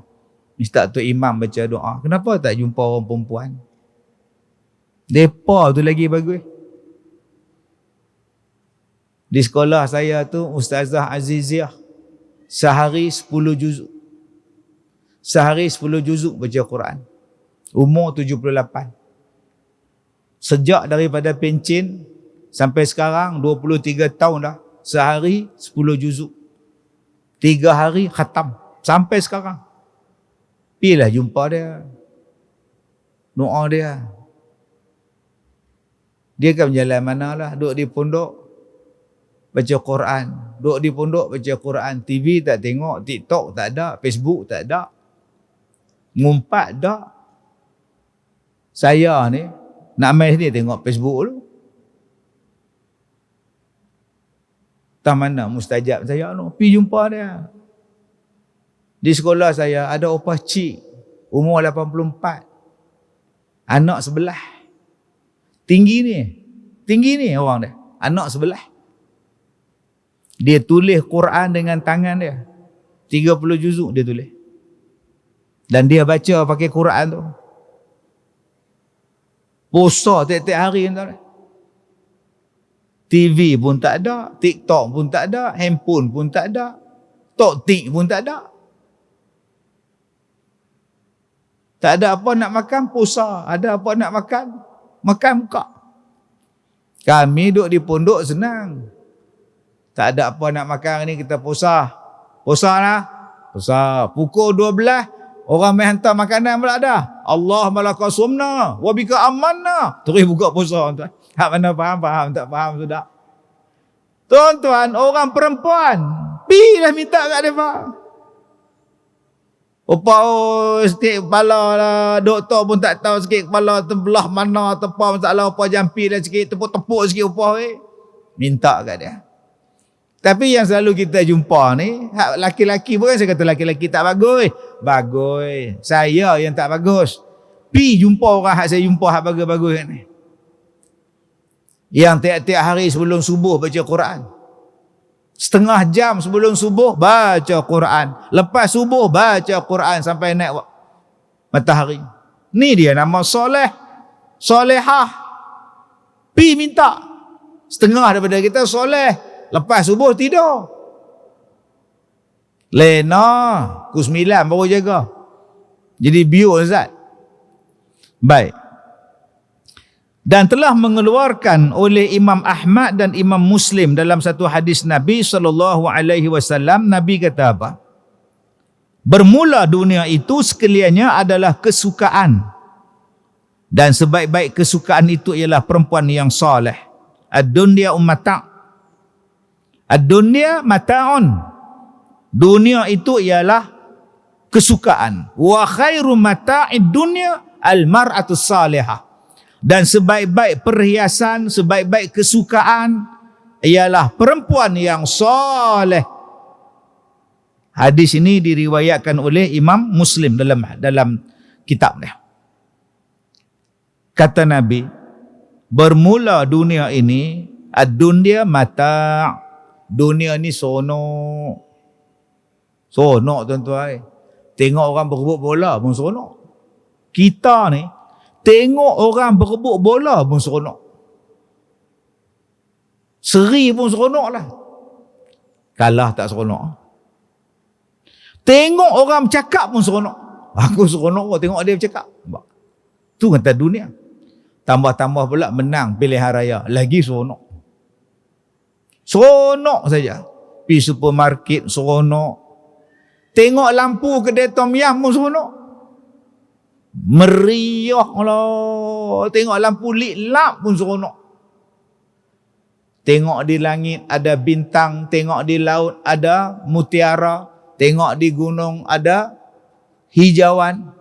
Minta tu imam baca doa. Kenapa tak jumpa orang perempuan? Depa tu lagi bagus. Di sekolah saya tu Ustazah Aziziah sehari 10 juzuk. Sehari 10 juzuk baca Quran. Umur 78. Sejak daripada pencin sampai sekarang 23 tahun dah. Sehari 10 juzuk. 3 hari khatam. Sampai sekarang. Pilah jumpa dia. Doa dia. Dia kan berjalan mana lah. Duduk di pondok. Baca Quran. Duduk di pondok baca Quran. TV tak tengok. TikTok tak ada. Facebook tak ada. Ngumpat tak. Saya ni nak main sini tengok Facebook dulu. Tak mana mustajab saya tu. Pergi jumpa dia. Di sekolah saya ada opah cik. Umur 84. Anak sebelah. Tinggi ni orang dia. Anak sebelah. Dia tulis Quran dengan tangan dia. 30 juzuk dia tulis. Dan dia baca pakai Quran tu. Puasa tiap-tiap hari. TV pun tak ada. TikTok pun tak ada. Handphone pun tak ada. Tok-tik pun tak ada. Tak ada apa nak makan, puasa. Ada apa nak makan, makan buka. Kami duduk di pondok senang. Tak ada apa nak makan ni, kita puasa. Puasa lah. Puasa. Pukul 12, orang main hantar makanan pula dah. Allah malaka sumna, wabika amanna. Terus buka puasa. Tuan. Hak mana faham, tak faham sudah. Tuan-tuan, orang perempuan, pergilah minta kat mereka. Sikit kepala lah, doktor pun tak tahu sikit kepala terbelah mana, terpa masalah apa jampi dan sikit, tepuk-tepuk sikit upah minta kat dia. Tapi yang selalu kita jumpa ni, laki-laki pun kan saya kata laki-laki tak bagus. Bagus. Saya yang tak bagus. Pi jumpa orang hak saya jumpa hak bagus-bagus ni. Yang tiap-tiap hari sebelum subuh baca Quran. Setengah jam sebelum subuh baca Quran. Lepas subuh baca Quran sampai naik matahari. Ni dia nama soleh. Solehah. Pi minta. Setengah daripada kita soleh. Lepas subuh tidur. Lena. Pukul 9 baru jaga. Jadi biur Ustaz. Baik. Dan telah mengeluarkan oleh Imam Ahmad dan Imam Muslim dalam satu hadis Nabi SAW, Nabi kata apa? Bermula dunia itu sekaliannya adalah kesukaan. Dan sebaik-baik kesukaan itu ialah perempuan yang soleh. Ad-dunya ummata'. Ad-dunya mata'un. Dunia itu ialah kesukaan. Wa khairu mata'id dunya al-mar'atus salihah. Dan sebaik-baik perhiasan, sebaik-baik kesukaan ialah perempuan yang soleh. Hadis ini diriwayatkan oleh Imam Muslim dalam kitabnya. Kata Nabi, bermula dunia ini, ad-dunya mata'. Dunia ni sonok. Sonok tuan-tuan. Tengok orang berebut bola pun sonok. Kita ni tengok orang berebut bola pun seronok. Seri pun seronok lah. Kalah tak seronok. Tengok orang bercakap pun seronok. Aku seronok tengok dia bercakap. Tu kata dunia. Tambah-tambah pula menang pilihan raya. Lagi seronok. Seronok saja. Pergi supermarket seronok. Tengok lampu kedai Tom Yam pun seronok. Meriah lah. Tengok lampu lit lap pun seronok. Tengok di langit ada bintang. Tengok di laut ada mutiara. Tengok di gunung ada hijauan.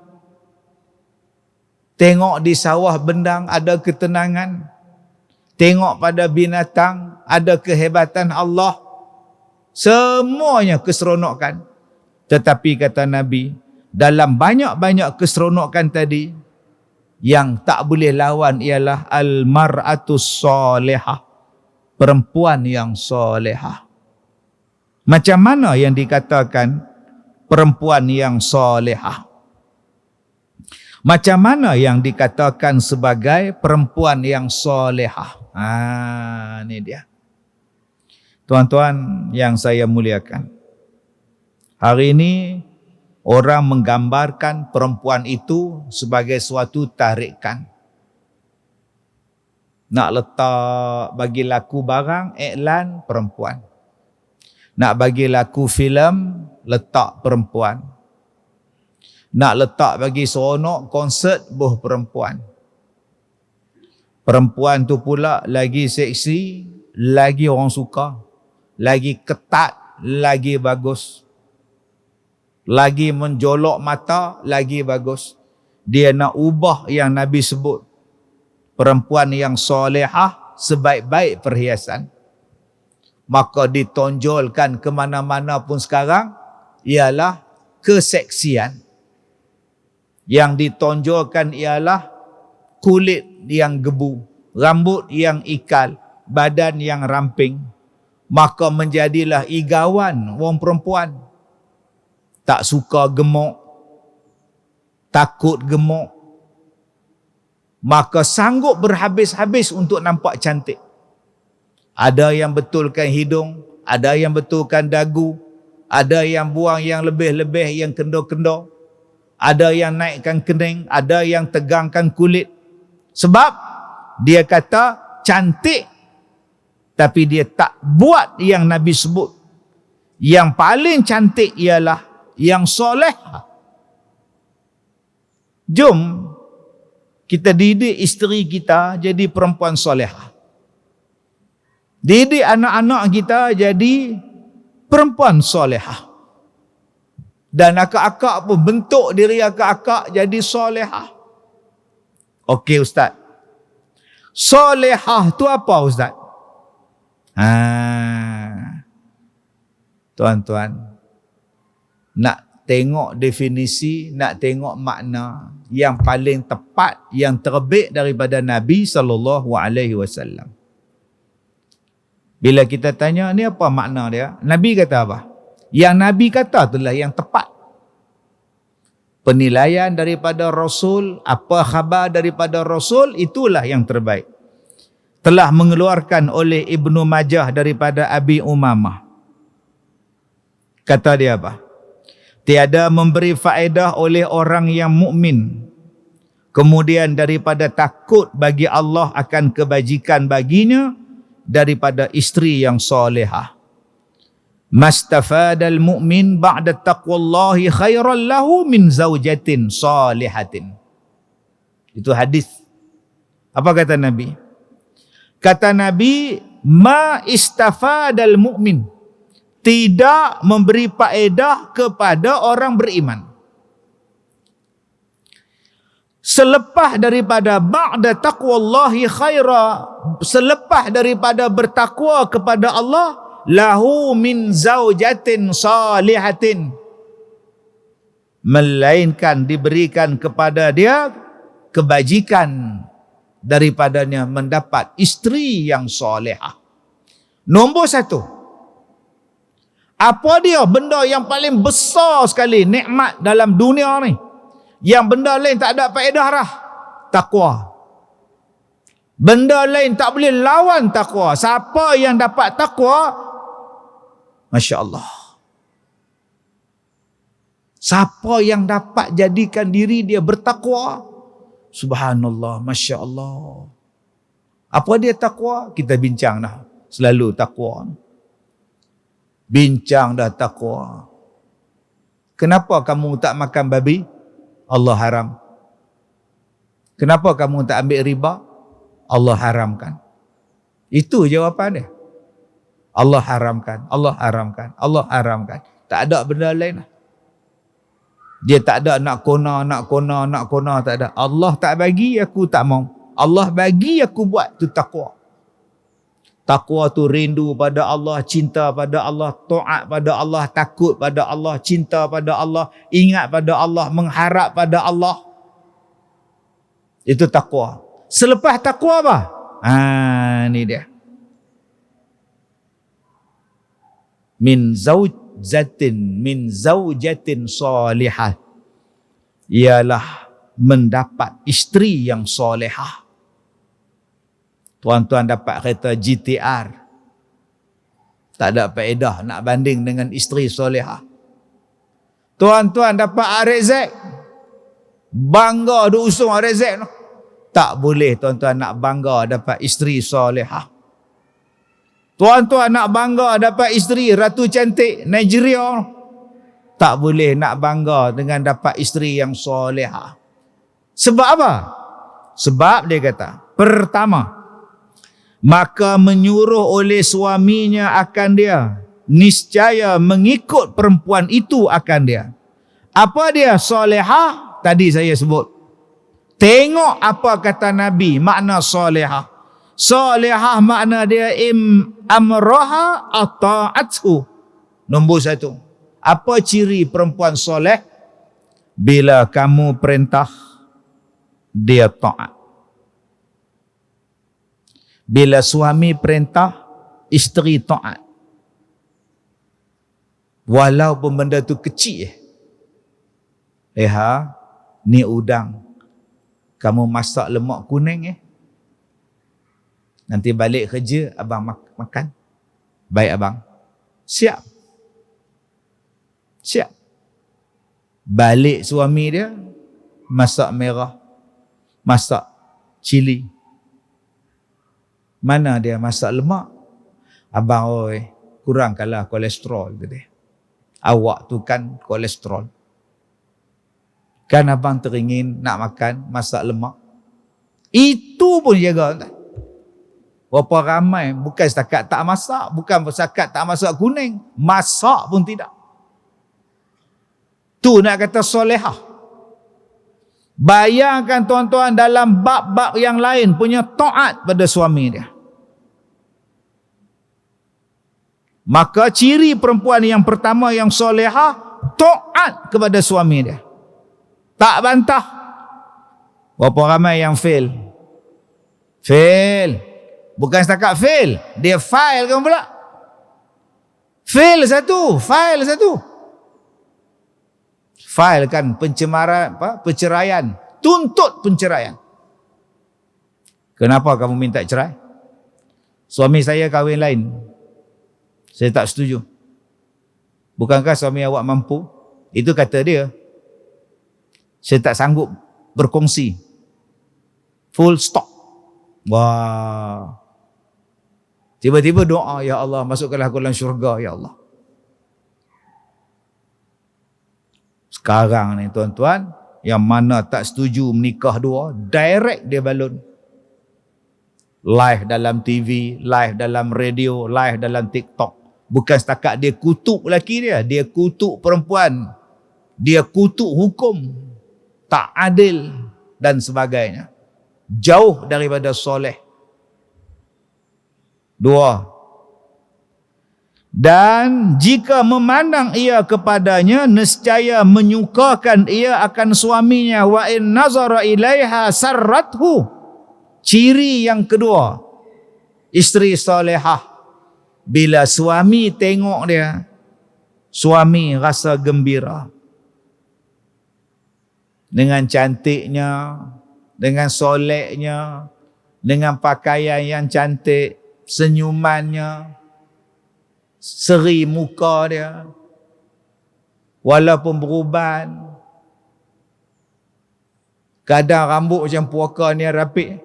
Tengok di sawah bendang ada ketenangan. Tengok pada binatang ada kehebatan Allah. Semuanya keseronokan. Tetapi kata Nabi, dalam banyak-banyak keseronokan tadi, yang tak boleh lawan ialah al-mar'atus solehah. Perempuan yang solehah. Macam mana yang dikatakan perempuan yang solehah? Macam mana yang dikatakan sebagai perempuan yang solehah? Ini dia. Tuan-tuan yang saya muliakan. Hari ini orang menggambarkan perempuan itu sebagai suatu tarikan. Nak letak bagi laku barang, iklan perempuan. Nak bagi laku filem, letak perempuan. Nak letak bagi seronok konsert, boh perempuan. Perempuan tu pula lagi seksi, lagi orang suka, lagi ketat, lagi bagus. Lagi menjolok mata, lagi bagus. Dia nak ubah yang Nabi sebut. Perempuan yang solehah, sebaik-baik perhiasan. Maka ditonjolkan ke mana-mana pun sekarang, ialah keseksian. Yang ditonjolkan ialah kulit yang gebu, rambut yang ikal, badan yang ramping. Maka menjadilah igawan orang perempuan. Tak suka gemuk, takut gemuk. Maka sanggup berhabis-habis untuk nampak cantik. Ada yang betulkan hidung, ada yang betulkan dagu, ada yang buang yang lebih-lebih, yang kendor-kendor. Ada yang naikkan kening, ada yang tegangkan kulit. Sebab dia kata cantik, tapi dia tak buat yang Nabi sebut. Yang paling cantik ialah yang soleh. Jom kita didik isteri kita jadi perempuan solehah. Didik anak-anak kita jadi perempuan solehah. Dan akak-akak pun bentuk diri akak-akak jadi solehah. Okey Ustaz. Solehah tu apa Ustaz? Tuan-tuan, nak tengok definisi, nak tengok makna yang paling tepat, yang terbit daripada Nabi SAW. Bila kita tanya, ni apa makna dia? Nabi kata apa? Yang Nabi kata itulah yang tepat. Penilaian daripada Rasul, apa khabar daripada Rasul, itulah yang terbaik. Telah mengeluarkan oleh Ibnu Majah daripada Abi Umamah. Kata dia apa? Tiada memberi faedah oleh orang yang mukmin, kemudian daripada takut bagi Allah akan kebajikan baginya, daripada isteri yang solehah. Mastafadal mu'min ba'da taqwallahi khairan lahu min zaujatin salihatin. Itu hadis. Apa kata Nabi? Kata Nabi, ma istafadal mu'min, tidak memberi faedah kepada orang beriman. Selepas daripada ba'da taqwallahi khaira, selepas daripada bertakwa kepada Allah, lahu min zaujatin salihatin, melainkan diberikan kepada dia kebajikan daripadanya mendapat isteri yang solehah. Nombor satu, apa dia benda yang paling besar sekali nikmat dalam dunia ni, yang benda lain tak ada faedah dah? Takwa. Benda lain tak boleh lawan takwa. Siapa yang dapat takwa, Masya Allah. Siapa yang dapat jadikan diri dia bertakwa, Subhanallah, Masya Allah. Apa dia takwa? Kita bincang dah. Selalu takwa. Bincang dah takwa. Kenapa kamu tak makan babi? Allah haram. Kenapa kamu tak ambil riba? Allah haramkan. Itu jawapan dia. Allah haramkan, Allah haramkan, Allah haramkan. Tak ada benda lain lah. Dia tak ada nak kona, tak ada. Allah tak bagi, aku tak mau. Allah bagi, aku buat. Itu takwa. Takwa tu rindu pada Allah, cinta pada Allah, taat pada Allah, takut pada Allah, cinta pada Allah, ingat pada Allah, mengharap pada Allah. Itu takwa. Selepas takwa apa? Ni dia. Min zaujatin salihah, ialah mendapat isteri yang solehah. Tuan-tuan dapat kereta GTR, tak ada faedah nak banding dengan isteri solehah. Tuan-tuan dapat RZ, bangga ada usung RZ, tak boleh tuan-tuan nak bangga dapat isteri solehah. Tuan-tuan nak bangga dapat isteri ratu cantik Nigeria, tak boleh nak bangga dengan dapat isteri yang solehah. Sebab apa? Sebab dia kata, pertama, maka menyuruh oleh suaminya akan dia, niscaya mengikut perempuan itu akan dia. Apa dia solehah? Tadi saya sebut. Tengok apa kata Nabi makna solehah. Solehah makna dia amraha ata'athu. Nombor satu. Apa ciri perempuan soleh? Bila kamu perintah, dia taat. Bila suami perintah, isteri taat. Walaupun benda tu kecil. Ni udang. Kamu masak lemak kuning nanti balik kerja, abang makan. Baik abang. Siap. Siap. Balik suami dia, masak merah, masak cili. Mana dia masak lemak? Abang, kurangkanlah kolesterol. Dia. Awak tu kan kolesterol. Kan abang teringin nak makan masak lemak. Itu pun jaga. Berapa ramai, bukan setakat tak masak, bukan setakat tak masak kuning, masak pun tidak. Tu nak kata solehah. Bayangkan tuan-tuan dalam bab-bab yang lain punya taat pada suami dia. Maka ciri perempuan yang pertama yang solehah, taat kepada suami dia. Tak bantah. Berapa ramai yang fail? Fail. Bukan setakat fail, dia file kan pula. Fail satu, file satu. File kan pencemaran, perceraian, tuntut penceraian. Kenapa kamu minta cerai? Suami saya kahwin lain. Saya tak setuju. Bukankah suami awak mampu? Itu kata dia. Saya tak sanggup berkongsi. Full stop. Wah. Tiba-tiba doa, ya Allah, masukkanlah aku dalam syurga, ya Allah. Sekarang ni tuan-tuan, yang mana tak setuju menikah dua, direct dia balun. Live dalam TV, live dalam radio, live dalam TikTok. Bukan setakat dia kutuk lelaki dia kutuk perempuan. Dia kutuk hukum. Tak adil dan sebagainya. Jauh daripada soleh. Dua. Dan jika memandang ia kepadanya, nescaya menyukakan ia akan suaminya. Wa in nazara ilaiha sarrathu. Ciri yang kedua, isteri solehah. Bila suami tengok dia, suami rasa gembira. Dengan cantiknya, dengan solehnya, dengan pakaian yang cantik, senyumannya, seri muka dia, walaupun beruban, kadang rambut macam puaka ni rapi,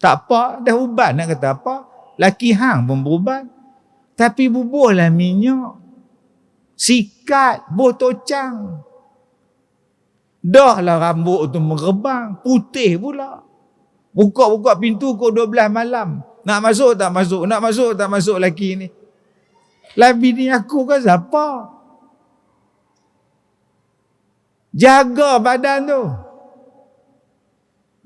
tak apa, dah uban nak kata apa, laki hang pun beruban, tapi bubuhlah minyak, sikat, botocang, dah lah rambut tu merebang, putih pula, buka-buka pintu pukul 12 malam, nak masuk tak masuk, nak masuk tak masuk laki ni. Lah bini aku kan siapa? Jaga badan tu.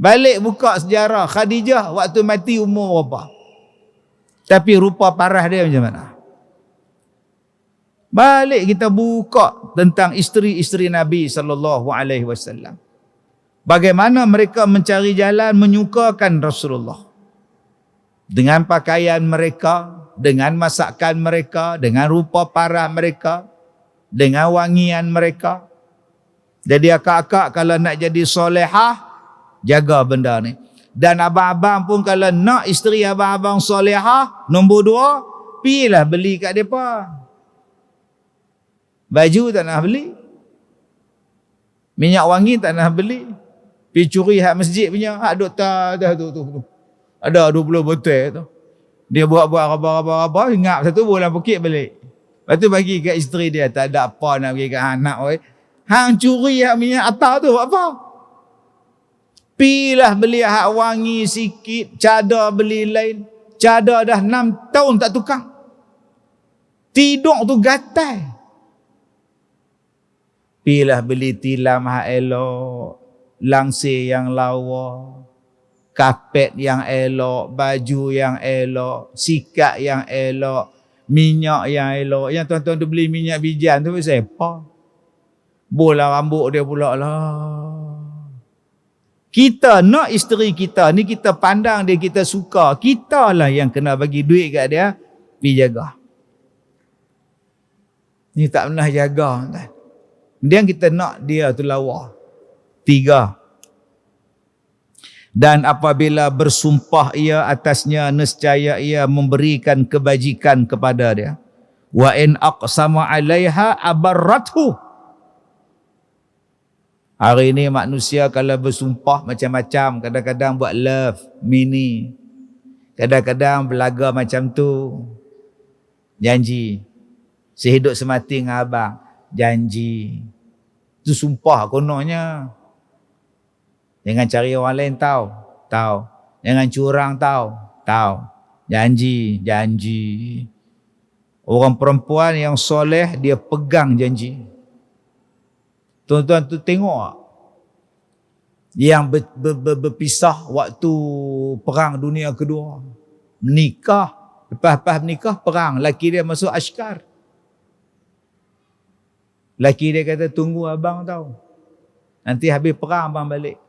Balik buka sejarah Khadijah waktu mati umur berapa? Tapi rupa parah dia macam mana? Balik kita buka tentang isteri-isteri Nabi SAW. Bagaimana mereka mencari jalan menyukakan Rasulullah. Dengan pakaian mereka, dengan masakan mereka, dengan rupa parah mereka, dengan wangian mereka. Jadi akak-akak kalau nak jadi solehah, jaga benda ni. Dan abang-abang pun kalau nak isteri abang-abang solehah, nombor 2, pilah beli kat mereka. Baju tak nak beli, minyak wangi tak nak beli, pergi curi hak masjid punya, hak duk dah tu. Ada 20 botol tu. Dia buat-buat apa-apa, ngap satu bola pukit balik. Lepas tu bagi kat isteri dia, tak ada apa nak bagi kat anak. Hang curi hak minyak atas tu buat apa? Pilah beli hak wangi sikit, cadar beli lain. Cadar dah 6 tahun tak tukar. Tidur tu gatal. Pilah beli tilam hak elok, langsir yang lawa, kapet yang elok, baju yang elok, sikat yang elok, minyak yang elok. Yang tuan-tuan tu beli minyak bijan tu siapa? Bola rambut dia pula lah. Kita nak isteri kita ni, kita pandang dia, kita suka. Kita lah yang kena bagi duit kat dia, pergi jaga. Ni tak pernah jaga. Kemudian kita nak dia tu lawa. 3. Dan apabila bersumpah ia atasnya, nescaya ia memberikan kebajikan kepada dia. Wa in aqsama 'alaiha abarrathu. Hari ini manusia kalau bersumpah macam-macam, kadang-kadang buat love mini, kadang-kadang belaga macam tu, janji sehidup semati dengan abang, janji tu sumpah kononnya. Jangan cari orang lain tahu. Jangan curang tahu. Janji. Orang perempuan yang soleh dia pegang janji. Tuan-tuan tu tengok yang berpisah waktu perang dunia kedua. Menikah, lepas menikah perang, laki dia masuk askar. Laki dia kata, tunggu abang tau. Nanti habis perang abang balik.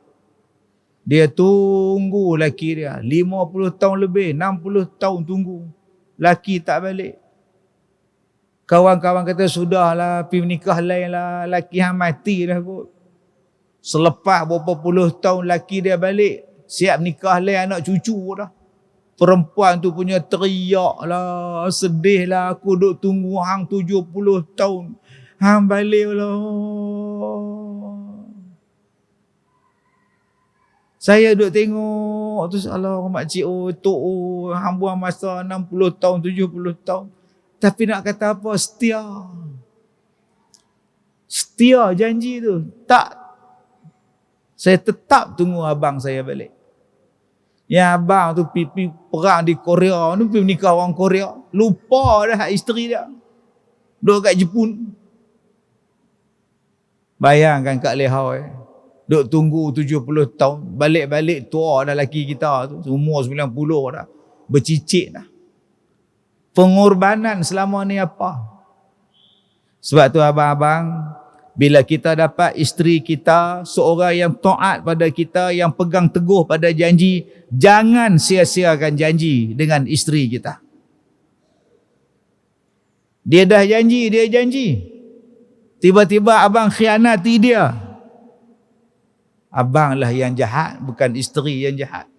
Dia tunggu laki dia. 50 tahun lebih, 60 tahun tunggu. Laki tak balik. Kawan-kawan kata, sudahlah, pergi menikah lain lah. Laki hang mati dah kot. Selepas berapa puluh tahun laki dia balik. Siap nikah lain anak cucu dah. Perempuan tu punya teriak lah. Sedih lah. Aku duk tunggu hang 70 tahun. Hang balik lah. Saya duk tengok. Terus Allah makcik tok hang buang masa 60 tahun 70 tahun. Tapi nak kata apa? Setia. Setia janji tu. Tak. Saya tetap tunggu abang saya balik. Yang abang tu pergi perang di Korea. Ni pergi menikah orang Korea. Lupa dah isteri dia. Duduk kat Jepun. Bayangkan Kak Lehau duk tunggu 70 tahun. Balik-balik tua dah laki kita tu. Umur 90 dah. Bercicit dah. Pengorbanan selama ni apa? Sebab tu abang-abang, bila kita dapat isteri kita, seorang yang taat pada kita, yang pegang teguh pada janji, jangan sia-siakan janji dengan isteri kita. Dia dah janji, dia janji. Tiba-tiba abang khianati dia. Abanglah yang jahat, bukan isteri yang jahat.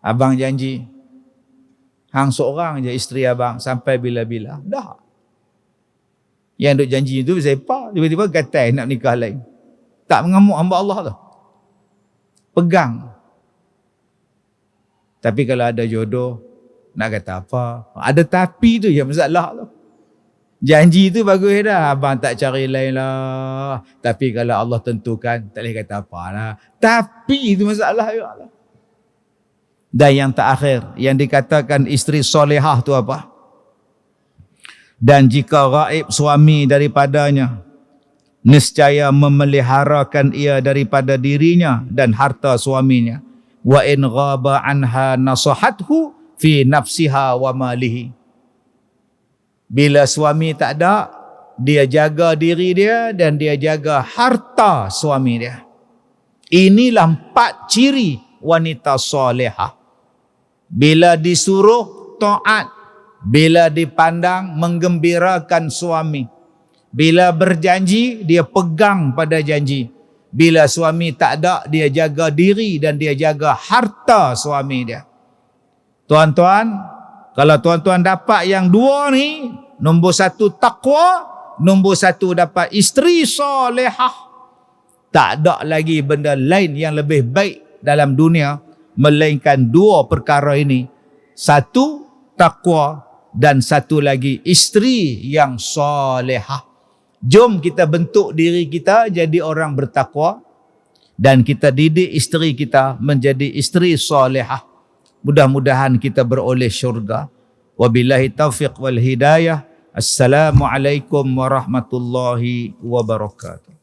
Abang janji, hang seorang je isteri abang sampai bila-bila. Dah. Yang duk janji tu siapa? Tiba-tiba gatai nak nikah lain. Tak mengamuk hamba Allah tu. Pegang. Tapi kalau ada jodoh, nak kata apa? Ada tapi tu yang masalah tu. Janji tu bagus dah. Abang tak cari lain lah. Tapi kalau Allah tentukan, tak boleh kata apa lah. Tapi itu masalah juga lah. Dan yang terakhir, yang dikatakan isteri solehah tu apa? Dan jika gaib suami daripadanya, nescaya memeliharakan ia daripada dirinya dan harta suaminya. Wa in ghaba anha nasahathu fi nafsiha wa malihi. Bila suami tak ada, dia jaga diri dia dan dia jaga harta suami dia. Inilah 4 ciri wanita solehah. Bila disuruh taat, bila dipandang menggembirakan suami, bila berjanji dia pegang pada janji, bila suami tak ada dia jaga diri dan dia jaga harta suami dia. Tuan-tuan, kalau tuan-tuan dapat yang 2 ni, nombor 1 takwa, nombor 1 dapat isteri solehah, tak ada lagi benda lain yang lebih baik dalam dunia melainkan 2 perkara ini. 1 takwa dan 1 lagi isteri yang solehah. Jom kita bentuk diri kita jadi orang bertakwa dan kita didik isteri kita menjadi isteri solehah. Mudah-mudahan kita beroleh syurga. Wabillahi taufiq wal hidayah. Assalamualaikum warahmatullahi wabarakatuh.